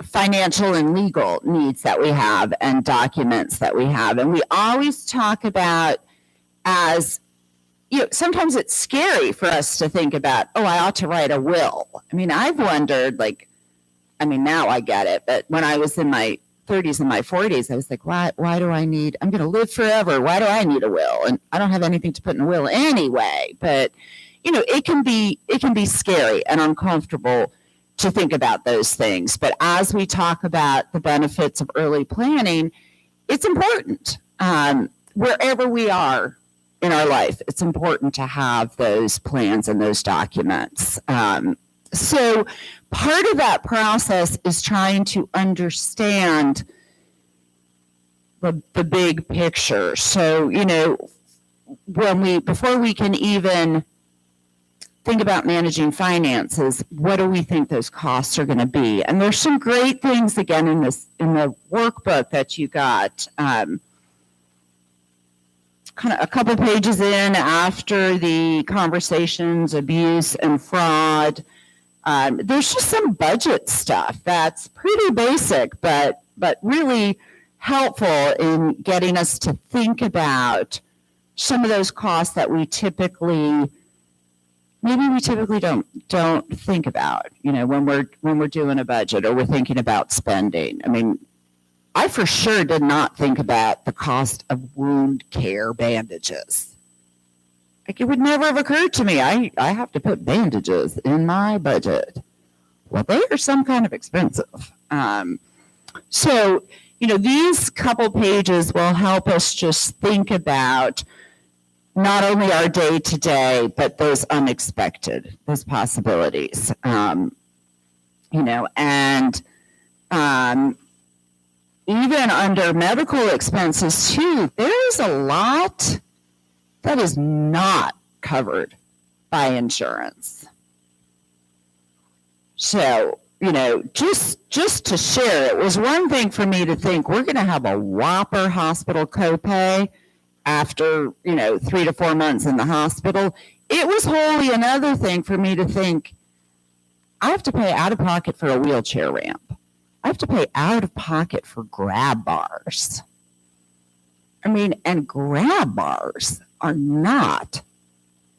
financial and legal needs that we have and documents that we have. And we always talk about as, sometimes it's scary for us to think about, oh, I ought to write a will. I mean, I've wondered, now I get it, but when I was in my 30s and my 40s, I was like, why do I need, I'm going to live forever. Why do I need a will? And I don't have anything to put in a will anyway. But, it can be scary and uncomfortable to think about those things. But as we talk about the benefits of early planning, it's important. Wherever we are in our life, it's important to have those plans and those documents. So part of that process is trying to understand the big picture. So, before we can even think about managing finances, what do we think those costs are going to be? And there's some great things, again, in the workbook that you got, kind of a couple pages in after the conversations, abuse and fraud. There's just some budget stuff that's pretty basic, but really helpful in getting us to think about some of those costs that we typically don't think about, when we're doing a budget or we're thinking about spending. I mean, I for sure did not think about the cost of wound care bandages. Like, it would never have occurred to me. I have to put bandages in my budget. Well, they are some kind of expensive. So, these couple pages will help us just think about not only our day to day, but those unexpected, those possibilities. And even under medical expenses too, there is a lot that is not covered by insurance. So, just to share, it was one thing for me to think we're going to have a whopper hospital copay after, 3 to 4 months in the hospital. It was wholly another thing for me to think I have to pay out of pocket for a wheelchair ramp. I have to pay out of pocket for grab bars. And grab bars are not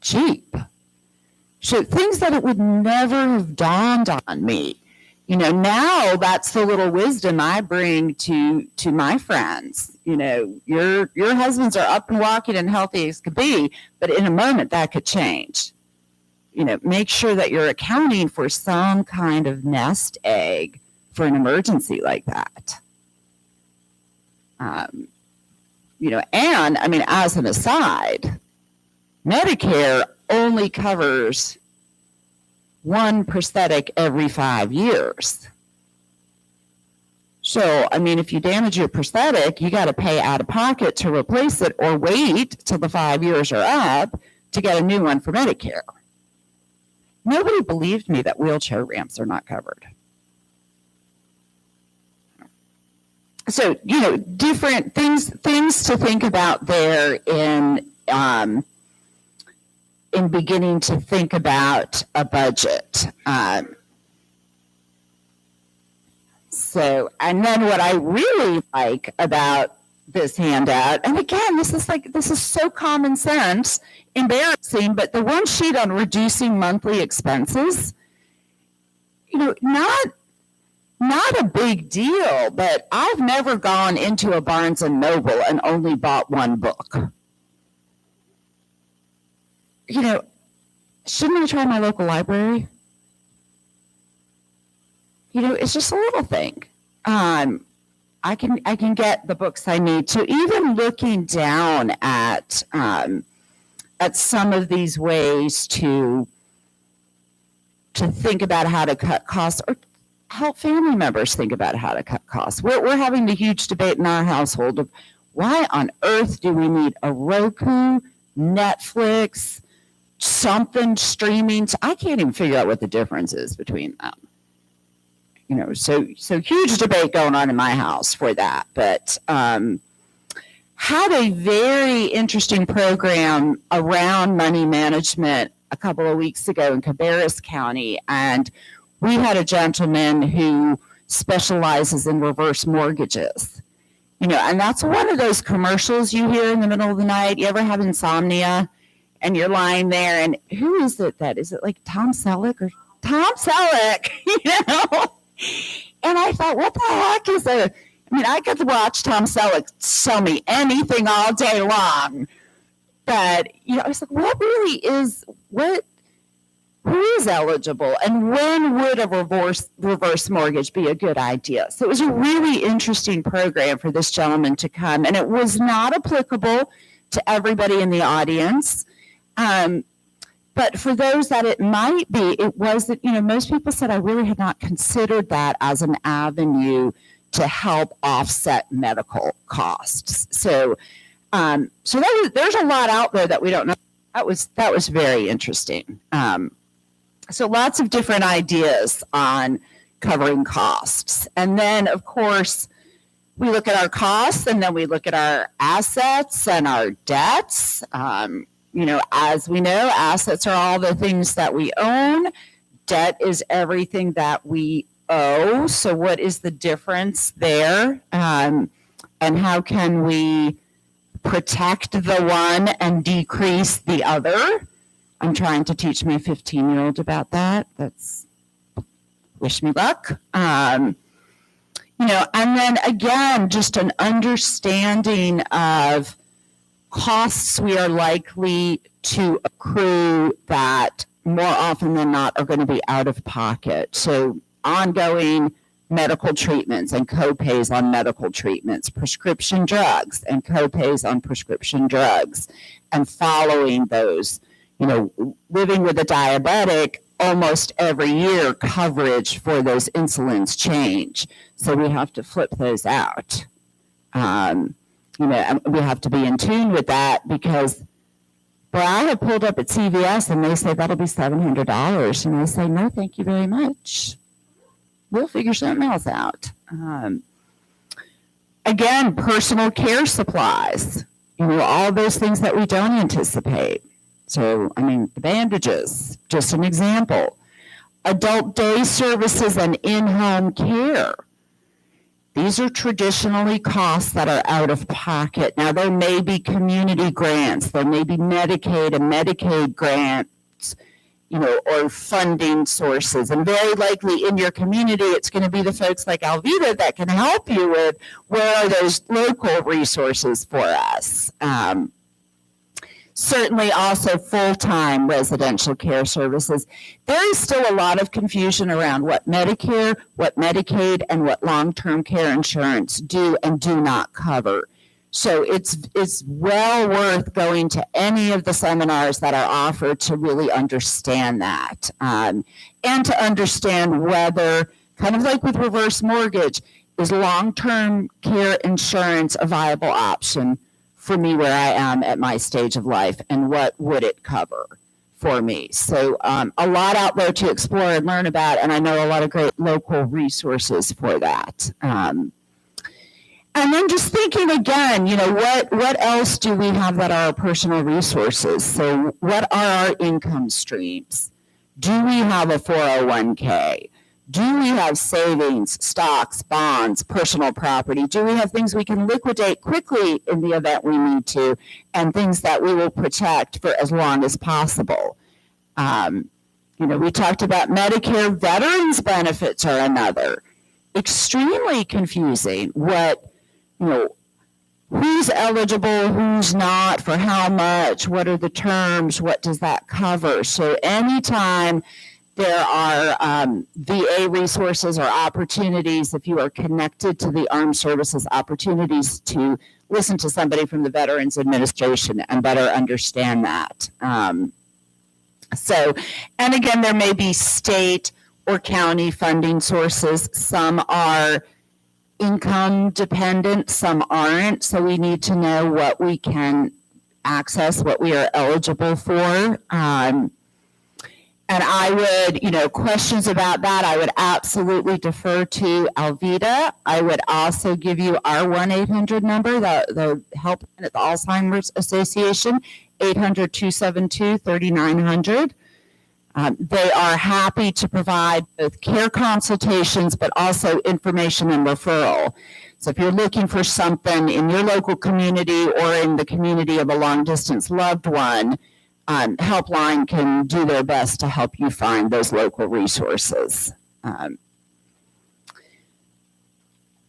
cheap. So things that it would never have dawned on me. Now that's the little wisdom I bring to my friends. Your husbands are up and walking and healthy as could be, but in a moment that could change. Make sure that you're accounting for some kind of nest egg for an emergency like that. And as an aside, Medicare only covers one prosthetic every 5 years. So, if you damage your prosthetic, you got to pay out of pocket to replace it or wait till the 5 years are up to get a new one for Medicare. Nobody believed me that wheelchair ramps are not covered. So, different things to think about there in beginning to think about a budget. And then what I really like about this handout, and again, this is so common sense, embarrassing, but the one sheet on reducing monthly expenses, not a big deal, but I've never gone into a Barnes and Noble and only bought one book. Shouldn't I try my local library? It's just a little thing. I can get the books I need to. Even looking down at some of these ways to think about how to cut costs or help family members think about how to cut costs. We're having a huge debate in our household of why on earth do we need a Roku, Netflix, something streaming. So I can't even figure out what the difference is between them. You know, so huge debate going on in my house for that. But had a very interesting program around money management a couple of weeks ago in Cabarrus County, and we had a gentleman who specializes in reverse mortgages. You know, and that's one of those commercials you hear in the middle of the night. You ever have insomnia and you're lying there, and who is it that is it like Tom Selleck or Tom Selleck? You know. And I thought, what the heck is a, I mean, I could watch Tom Selleck sell me anything all day long. But, you know, I was like, what really is, who is eligible? And when would a reverse mortgage be a good idea? So it was a really interesting program for this gentleman to come. And it was not applicable to everybody in the audience. But for those that it might be, it was that, you know, most people said I really had not considered that as an avenue to help offset medical costs. So, there's a lot out there that we don't know. That was very interesting. So lots of different ideas on covering costs. And then, of course, we look at our costs, and then we look at our assets and our debts. You know, as we know, assets are all the things that we own. Debt is everything that we owe. So what is the difference there? And how can we protect the one and decrease the other? I'm trying to teach my 15-year-old about that. That's, wish me luck. You know, and then again, just an understanding of costs we are likely to accrue that more often than not are going to be out of pocket. So ongoing medical treatments and co-pays on medical treatments, prescription drugs and co-pays on prescription drugs, and following those. You know, living with a diabetic, almost every year coverage for those insulins change. So we have to flip those out. You know, we have to be in tune with that, because, well, I have pulled up at CVS and they say that'll be $700. And I say, no, thank you very much. We'll figure something else out. Again, personal care supplies, you know, all those things that we don't anticipate. So, I mean, the bandages, just an example. Adult day services and in-home care. These are traditionally costs that are out of pocket. Now, there may be community grants, there may be Medicaid and Medicaid grants, you know, or funding sources. And very likely in your community, it's going to be the folks like Alvita that can help you with where are those local resources for us. Certainly also full-time residential care services. There is still a lot of confusion around what Medicare, what Medicaid, and what long-term care insurance do and do not cover. So it's well worth going to any of the seminars that are offered to really understand that. And to understand whether, kind of like with reverse mortgage, is long-term care insurance a viable option for me where I am at my stage of life, and what would it cover for me? So a lot out there to explore and learn about, and I know a lot of great local resources for that. And then just thinking again, you know, what else do we have that are personal resources? So what are our income streams? Do we have a 401k? Do we have savings, stocks, bonds, personal property? Do we have things we can liquidate quickly in the event we need to, and things that we will protect for as long as possible? You know, we talked about Medicare. Veterans benefits are another. Extremely confusing. What, you know, who's eligible, who's not, for how much, what are the terms, what does that cover? So anytime there are VA resources or opportunities, if you are connected to the Armed Services, opportunities to listen to somebody from the Veterans Administration and better understand that. So, and again, there may be state or county funding sources. Some are income dependent, some aren't. So we need to know what we can access what we are eligible for. And I would, questions about that, I would absolutely defer to Alvita. I would also give you our 1-800 number, the helpline at the Alzheimer's Association, 800-272-3900. They are happy to provide both care consultations, but also information and referral. So if you're looking for something in your local community or in the community of a long-distance loved one, Helpline can do their best to help you find those local resources. All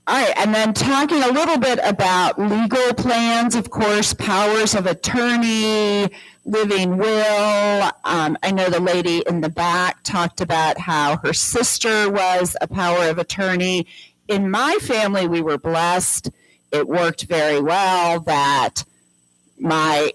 right, and then talking a little bit about legal plans, of course, powers of attorney, living will. I know the lady in the back talked about how her sister was a power of attorney. In my family, we were blessed. It worked very well that my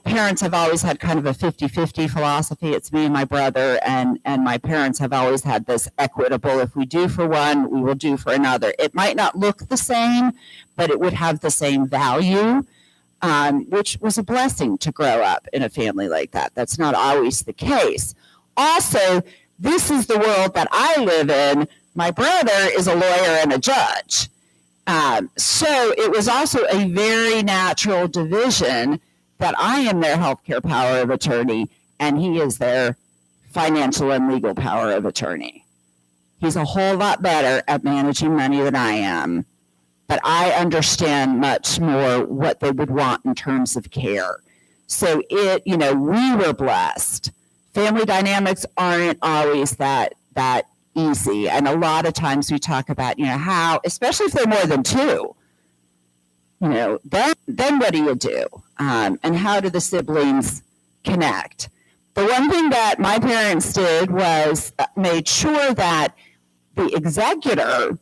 parents have always had kind of a 50-50 philosophy. It's me and my brother, and my parents have always had this equitable, if we do for one, we will do for another. It might not look the same, but it would have the same value, which was a blessing to grow up in a family like that. That's not always the case. Also, this is the world that I live in. My brother is a lawyer and a judge. So it was also a very natural division that I am their healthcare power of attorney and he is their financial and legal power of attorney. He's a whole lot better at managing money than I am, but I understand much more what they would want in terms of care. So we were blessed. Family dynamics aren't always that easy. And a lot of times we talk about, how, especially if they're more than two, then what do you do? And how do the siblings connect? The one thing that my parents did was made sure that the executor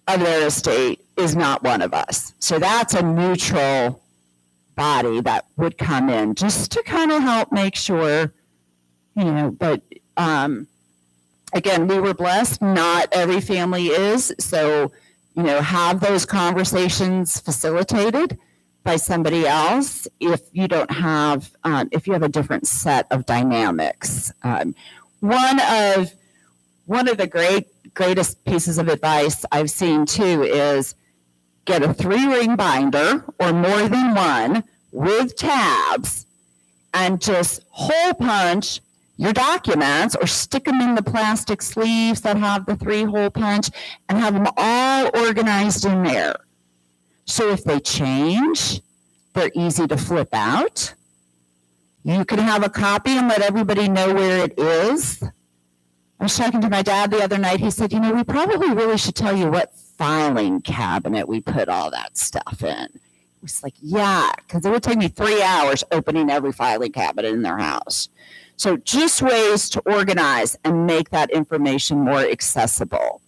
of their estate is not one of us. So that's a neutral body that would come in just to kind of help make sure, but again, we were blessed. Not every family is. So, have those conversations facilitated by somebody else if you don't have, if you have a different set of dynamics. One of the greatest pieces of advice I've seen too is get a 3-ring binder or more than one with tabs and just hole punch your documents or stick them in the plastic sleeves that have the 3-hole punch and have them all organized in there. So if they change, they're easy to flip out. You can have a copy and let everybody know where it is. I was talking to my dad the other night. He said, we probably really should tell you what filing cabinet we put all that stuff in. It was like, yeah, because it would take me 3 hours opening every filing cabinet in their house. So just ways to organize and make that information more accessible.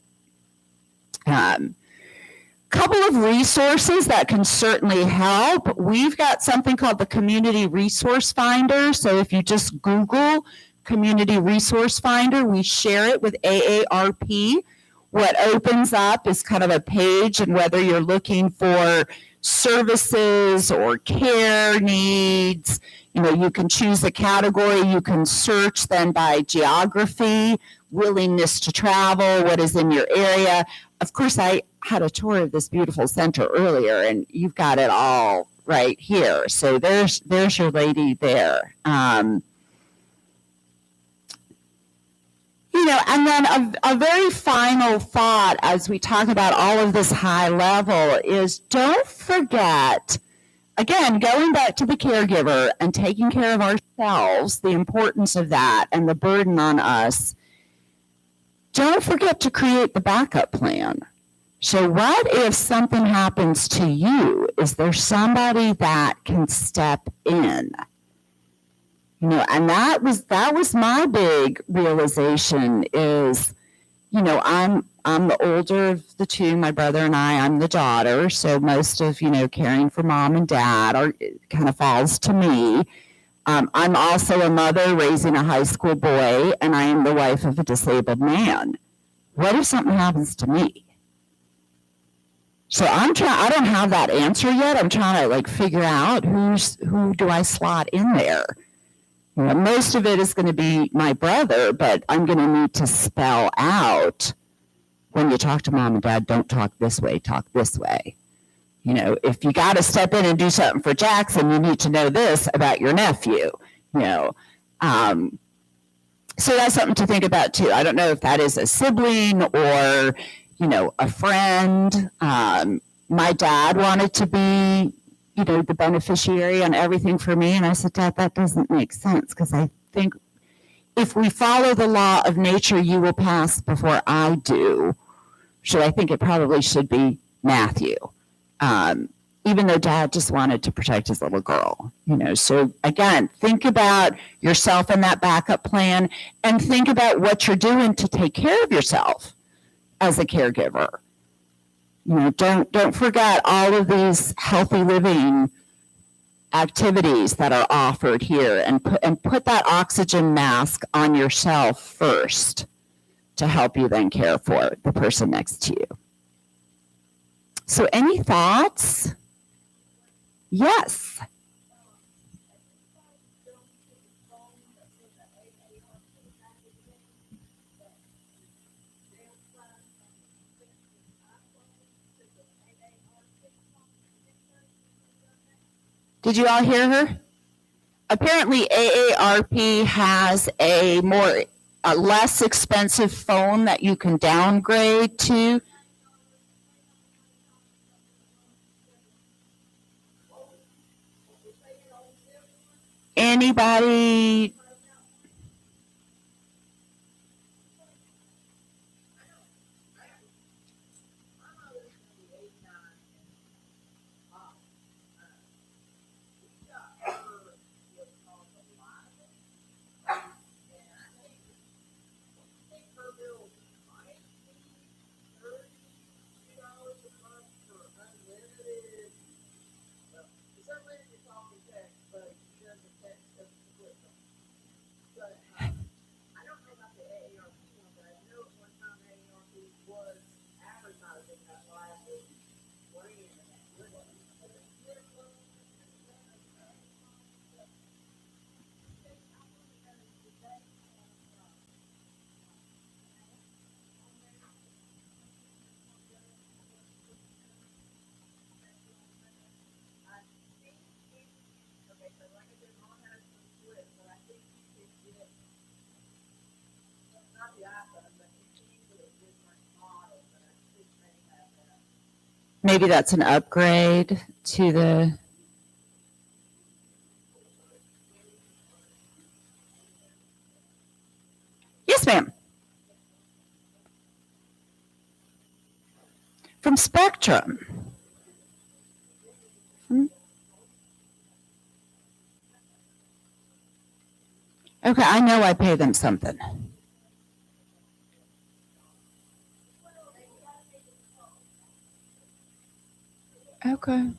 Couple of resources that can certainly help. We've got something called the Community Resource Finder. So if you just Google Community Resource Finder, we share it with AARP. What opens up is kind of a page, and whether you're looking for services or care needs, you can choose a category. You can search then by geography, willingness to travel, what is in your area. Of course, I had a tour of this beautiful center earlier, and you've got it all right here. So there's your lady there. And then a very final thought as we talk about all of this high level is don't forget, again, going back to the caregiver and taking care of ourselves, the importance of that and the burden on us, don't forget to create the backup plan. So what if something happens to you? Is there somebody that can step in? And that was my big realization is, I'm the older of the two, my brother and I'm the daughter. So most of, caring for mom and dad kind of falls to me. I'm also a mother raising a high school boy, and I am the wife of a disabled man. What if something happens to me? So I don't have that answer yet. I'm trying to like figure out who do I slot in there. You know, most of it is going to be my brother, but I'm going to need to spell out when you talk to mom and dad, don't talk this way, talk this way. You know, if you got to step in and do something for Jackson, you need to know this about your nephew, you know. So that's something to think about too. I don't know if that is a sibling or, you know, a friend. My dad wanted to be, you know, the beneficiary on everything for me. And I said, Dad, that doesn't make sense, because I think if we follow the law of nature, you will pass before I do. So I think it probably should be Matthew. Even though Dad just wanted to protect his little girl, you know. So again, think about yourself in that backup plan, and think about what you're doing to take care of yourself as a caregiver. You know, don't forget all of these healthy living activities that are offered here, and put that oxygen mask on yourself first to help you then care for the person next to you. So any thoughts? Yes. Did you all hear her? Apparently AARP has a less expensive phone that you can downgrade to. Anybody? Maybe that's an upgrade to the. Yes, ma'am. From Spectrum. Okay, I know I pay them something. Okay.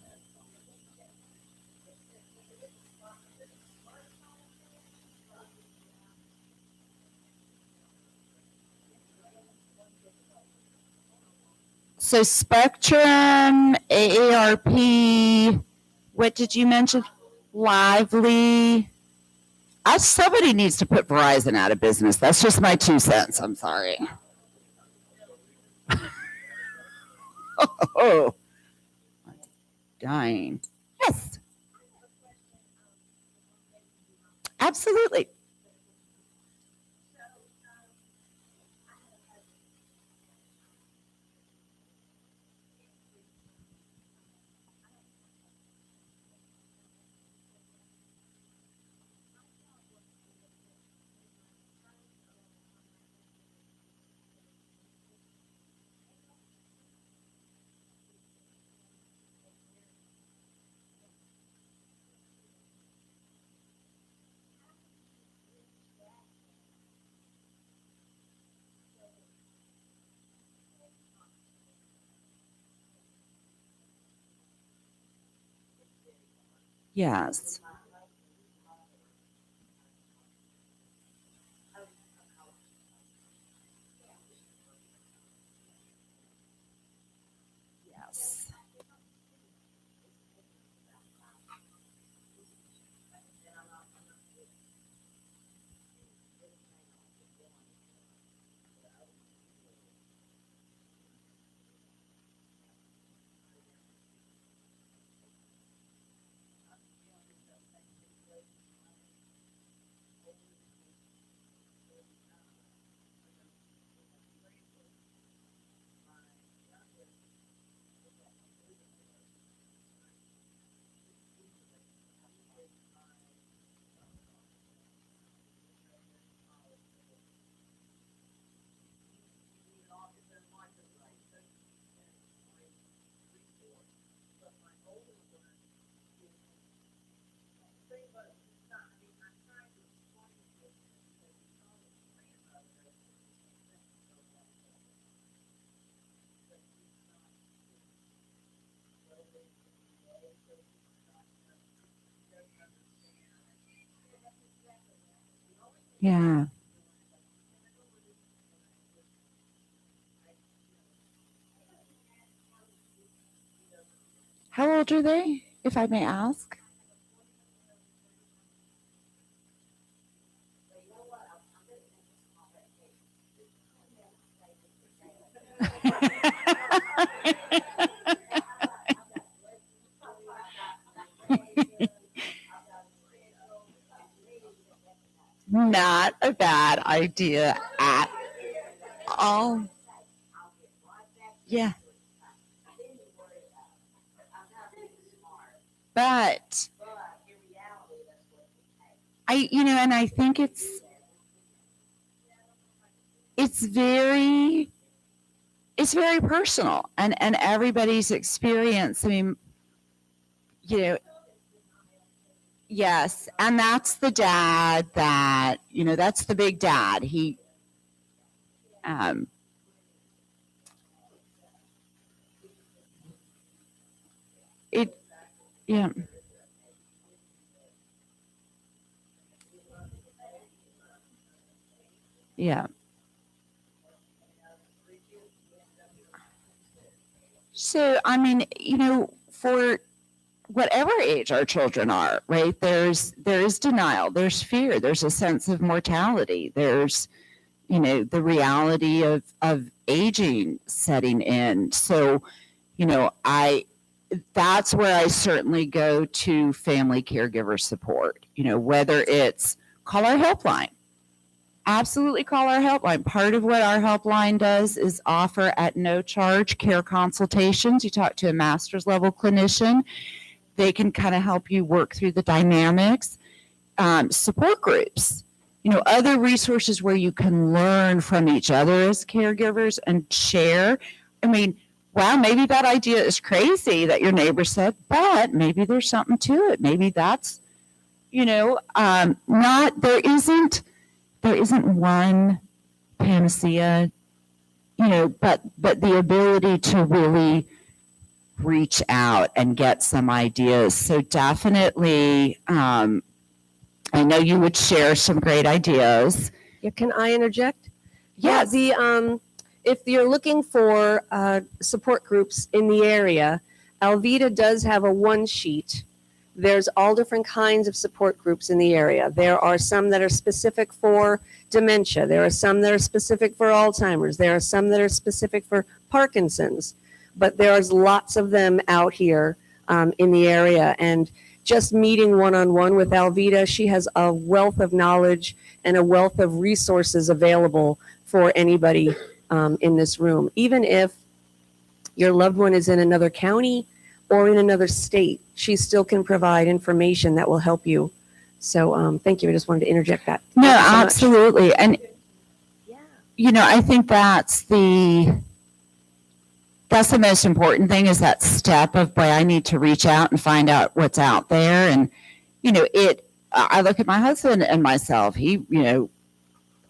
So Spectrum, AARP, what did you mention? Lively. Somebody needs to put Verizon out of business. That's just my 2 cents. I'm sorry. Oh, dying. Yes. Absolutely. Yes. Yes. Yeah. How old are they, if I may ask? Not a bad idea at all. Yeah. But and I think it's very personal, and everybody's experience. I mean, you know, yes, and that's the dad that, that's the big dad. He, um, it, yeah, yeah. So, I mean, for whatever age our children are, right? There is denial, there's fear, there's a sense of mortality, there's the reality of aging setting in. So, I that's where I certainly go to family caregiver support. Whether it's call our helpline. Absolutely call our helpline. Part of what our helpline does is offer at no charge care consultations. You talk to a master's level clinician. They can kind of help you work through the dynamics. Support groups, other resources where you can learn from each other as caregivers and share. I mean, wow, maybe that idea is crazy that your neighbor said, but maybe there's something to it. Maybe that's, not, there isn't one panacea, but the ability to really reach out and get some ideas. So definitely, I know you would share some great ideas. Yeah, can I interject? Yes. Yeah, if you're looking for support groups in the area, Alvita does have a one sheet. There's all different kinds of support groups in the area. There are some that are specific for dementia. There are some that are specific for Alzheimer's. There are some that are specific for Parkinson's. But there's lots of them out here in the area. And just meeting one-on-one with Alvita, she has a wealth of knowledge and a wealth of resources available for anybody in this room. Even if your loved one is in another county or in another state, she still can provide information that will help you. So thank you. I just wanted to interject that. No, Thank you so much. absolutely. And, Yeah. I think that's the most important thing, is that step of, boy, I need to reach out and find out what's out there. And, I look at my husband and myself, he,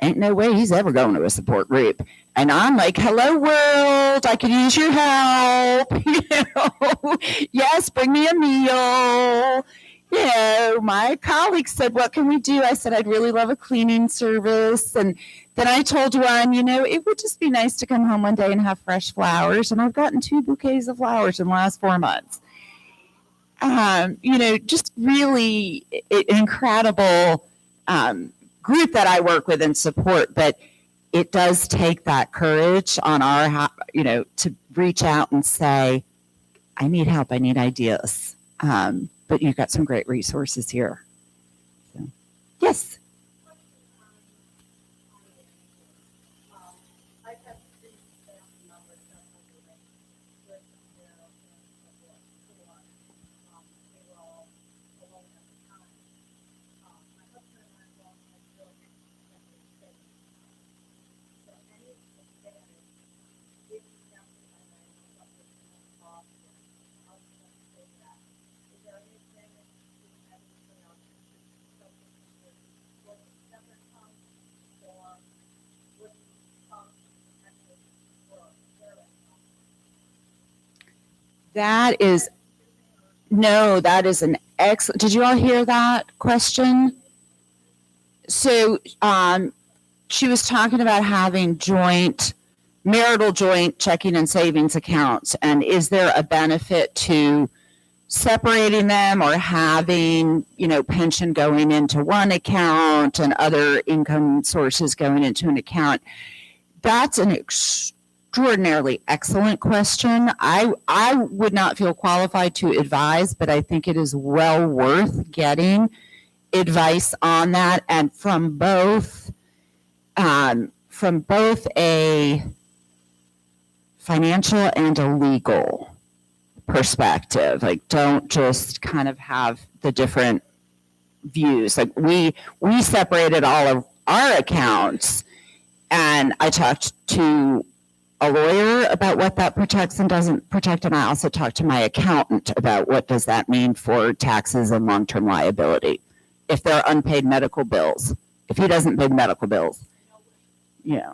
ain't no way he's ever going to a support group. And I'm like, hello world, I could use your help. Yes, bring me a meal. My colleague said, what can we do? I said, I'd really love a cleaning service. And then I told one, it would just be nice to come home one day and have fresh flowers. And I've gotten 2 bouquets of flowers in the last 4 months. Just really an incredible group that I work with and support. But it does take that courage on our, to reach out and say, I need help, I need ideas. But you've got some great resources here. So, yes. That is, no, that is an excellent, did you all hear that question? So she was talking about having marital joint checking and savings accounts. And is there a benefit to separating them or having, pension going into one account and other income sources going into an account? That's an extraordinarily excellent question. I would not feel qualified to advise, but I think it is well worth getting advice on that, and from both a financial and a legal perspective. Like, don't just kind of have the different views. Like, we separated all of our accounts, and I talked to a lawyer about what that protects and doesn't protect, and I also talked to my accountant about what does that mean for taxes and long-term liability if there are unpaid medical bills, if he doesn't pay medical bills. Yeah.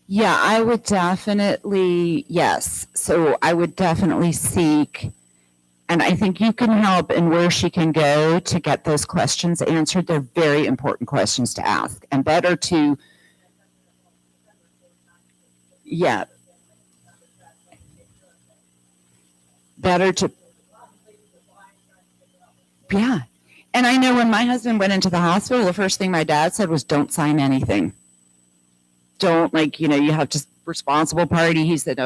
Yeah, I would definitely, yes. So I would definitely seek, and I think you can help in where she can go to get those questions answered. They're very important questions to ask, and better to, yeah, better to, yeah. And I know when my husband went into the hospital, the first thing my dad said was, don't sign anything. Don't, you have just responsible party. He said,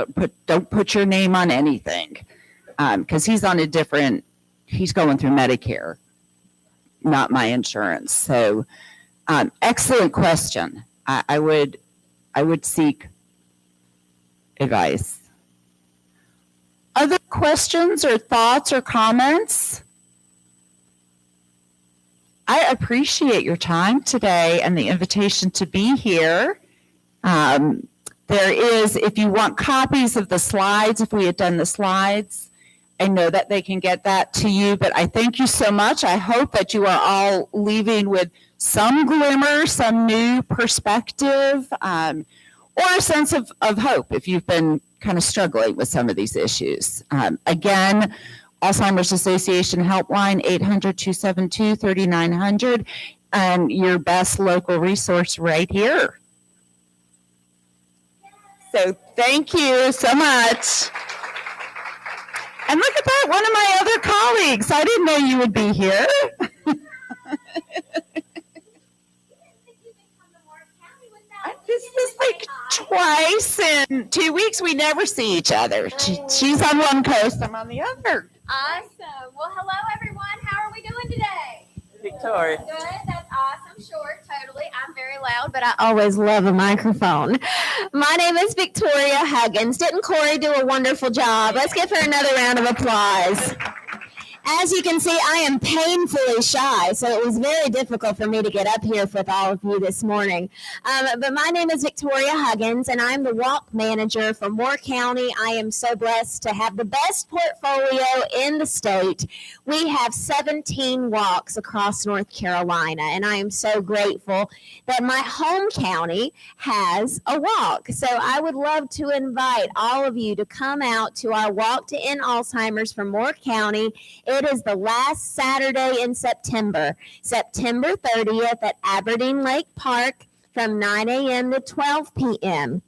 don't put your name on anything. Because he's going through Medicare, not my insurance. So, excellent question. I would seek advice. Other questions or thoughts or comments? I appreciate your time today and the invitation to be here. There is, if you want copies of the slides, if we had done the slides, I know that they can get that to you, but I thank you so much. I hope that you are all leaving with some glimmer, some new perspective, or a sense of hope if you've been kind of struggling with some of these issues. Again, Alzheimer's Association helpline, 800-272-3900, and your best local resource right here. So thank you so much. And look at that, one of my other colleagues. I didn't know you would be here. This is like twice in 2 weeks. We never see each other. She's on one coast, I'm on the other. Awesome. Well, hello, everyone. How are we doing today? Victoria. Good. That's awesome. Sure. Totally. I'm very loud, but I always love a microphone. My name is Victoria Huggins. Didn't Corey do a wonderful job? Let's give her another round of applause. As you can see, I am painfully shy, so it was very difficult for me to get up here with all of you this morning. But my name is Victoria Huggins, and I'm the walk manager for Moore County. I am so blessed to have the best portfolio in the state. We have 17 walks across North Carolina, and I am so grateful that my home county has a walk. So I would love to invite all of you to come out to our Walk to End Alzheimer's for Moore County. It is the last Saturday in September 30th at Aberdeen Lake Park from 9 a.m. to 12 p.m.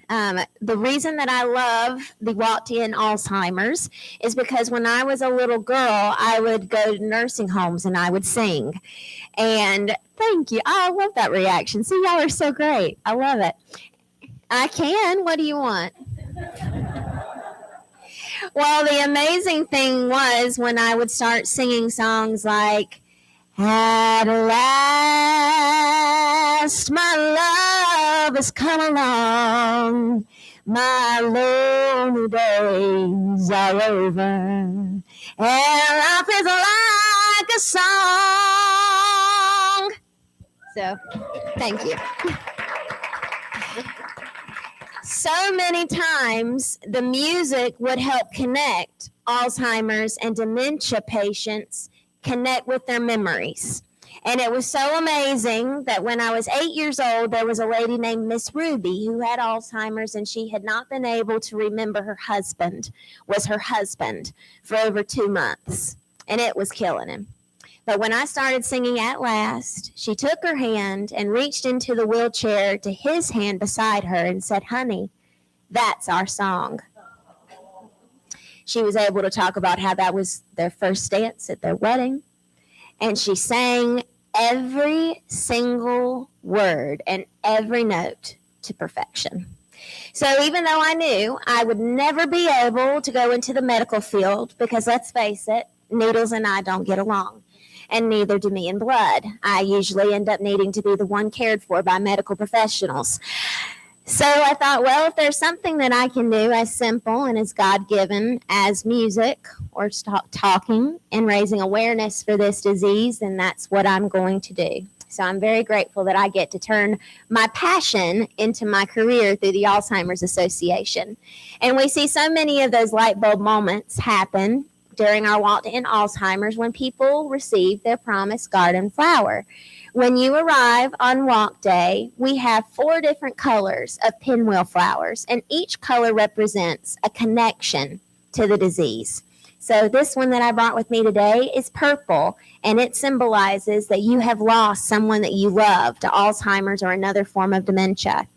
The reason that I love the Walk to End Alzheimer's is because when I was a little girl, I would go to nursing homes and I would sing. And thank you. I love that reaction. See, y'all are so great. I love it. I can. What do you want? Well, the amazing thing was when I would start singing songs like, at last my love has come along, my lonely days are over. And life is like a song. So, thank you. So many times, the music would help connect Alzheimer's and dementia patients connect with their memories. And it was so amazing that when I was 8 years old, there was a lady named Miss Ruby who had Alzheimer's, and she had not been able to remember her husband for over 2 months, and it was killing him. But when I started singing At Last, she took her hand and reached into the wheelchair to his hand beside her and said, "Honey, that's our song." She was able to talk about how that was their first dance at their wedding. And she sang every single word and every note to perfection. So even though I knew I would never be able to go into the medical field, because let's face it, needles and I don't get along. And neither do me and blood. I usually end up needing to be the one cared for by medical professionals. So I thought, well, if there's something that I can do as simple and as God-given as music or talking and raising awareness for this disease, then that's what I'm going to do. So I'm very grateful that I get to turn my passion into my career through the Alzheimer's Association. And we see so many of those light bulb moments happen during our walk to end Alzheimer's when people receive their promised garden flower. When you arrive on walk day, we have 4 different colors of pinwheel flowers, and each color represents a connection to the disease. So this one that I brought with me today is purple, and it symbolizes that you have lost someone that you love to Alzheimer's or another form of dementia.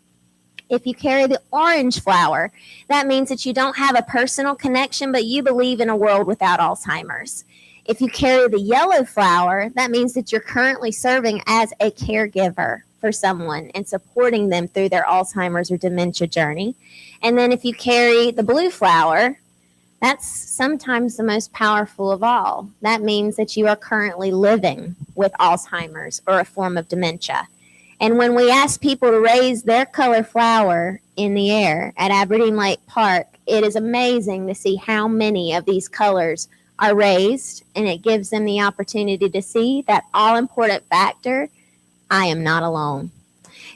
If you carry the orange flower, that means that you don't have a personal connection, but you believe in a world without Alzheimer's. If you carry the yellow flower, that means that you're currently serving as a caregiver for someone and supporting them through their Alzheimer's or dementia journey. And then if you carry the blue flower, that's sometimes the most powerful of all. That means that you are currently living with Alzheimer's or a form of dementia. And when we ask people to raise their color flower in the air at Aberdeen Lake Park, it is amazing to see how many of these colors are raised, and it gives them the opportunity to see that all-important factor, I am not alone.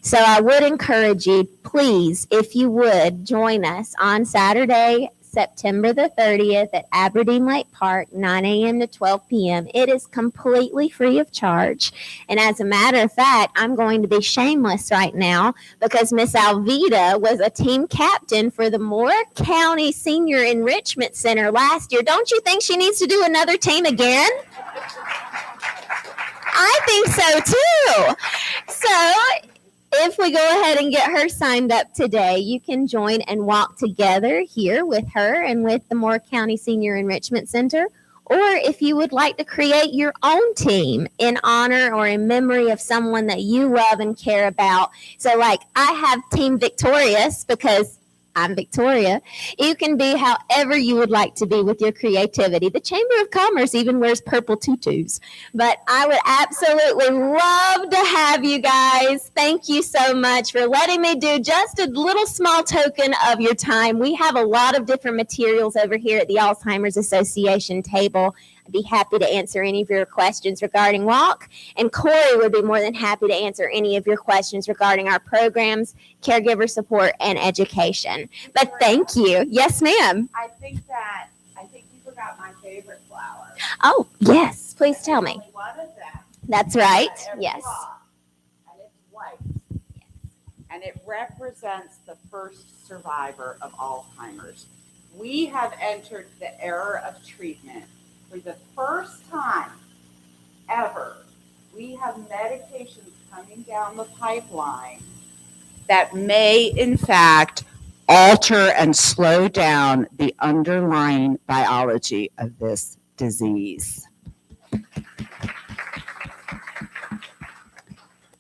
So I would encourage you, please, if you would, join us on Saturday, September the 30th at Aberdeen Lake Park, 9 a.m. to 12 p.m. It is completely free of charge. And as a matter of fact, I'm going to be shameless right now because Miss Alvita was a team captain for the Moore County Senior Enrichment Center last year. Don't you think she needs to do another team again? I think so too. So if we go ahead and get her signed up today, you can join and walk together here with her and with the Moore County Senior Enrichment Center. Or if you would like to create your own team in honor or in memory of someone that you love and care about. So like I have Team Victorious because I'm Victoria. You can be however you would like to be with your creativity. The Chamber of Commerce even wears purple tutus. But I would absolutely love to have you guys. Thank you so much for letting me do just a little small token of your time. We have a lot of different materials over here at the Alzheimer's Association table. I'd be happy to answer any of your questions regarding walk, and Corey would be more than happy to answer any of your questions regarding our programs, caregiver support, and education. But thank you. Yes, ma'am. I think you forgot my favorite flower. Oh, yes. Please tell me. Only one of them. That's right. Every Yes. block, and it's white. And it represents the first survivor of Alzheimer's. We have entered the era of treatment. For the first time ever, we have medications coming down the pipeline that may, in fact, alter and slow down the underlying biology of this disease.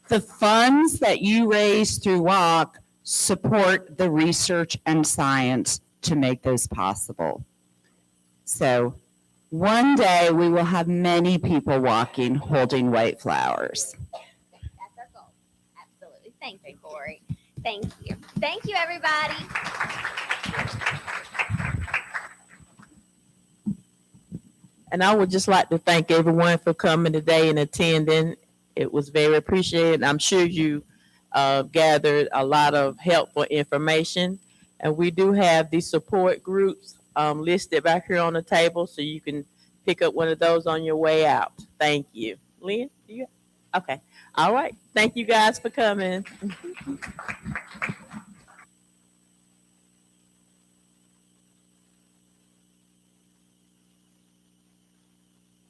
The funds that you raise through WALK support the research and science to make those possible. So one day we will have many people walking holding white flowers. That's our goal. Absolutely. Thank you, Corey. Thank you. Thank you, everybody. And I would just like to thank everyone for coming today and attending. It was very appreciated. I'm sure you gathered a lot of helpful information. And we do have the support groups listed back here on the table, so you can pick up one of those on your way out. Thank you. Lynn, okay. All right. Thank you guys for coming.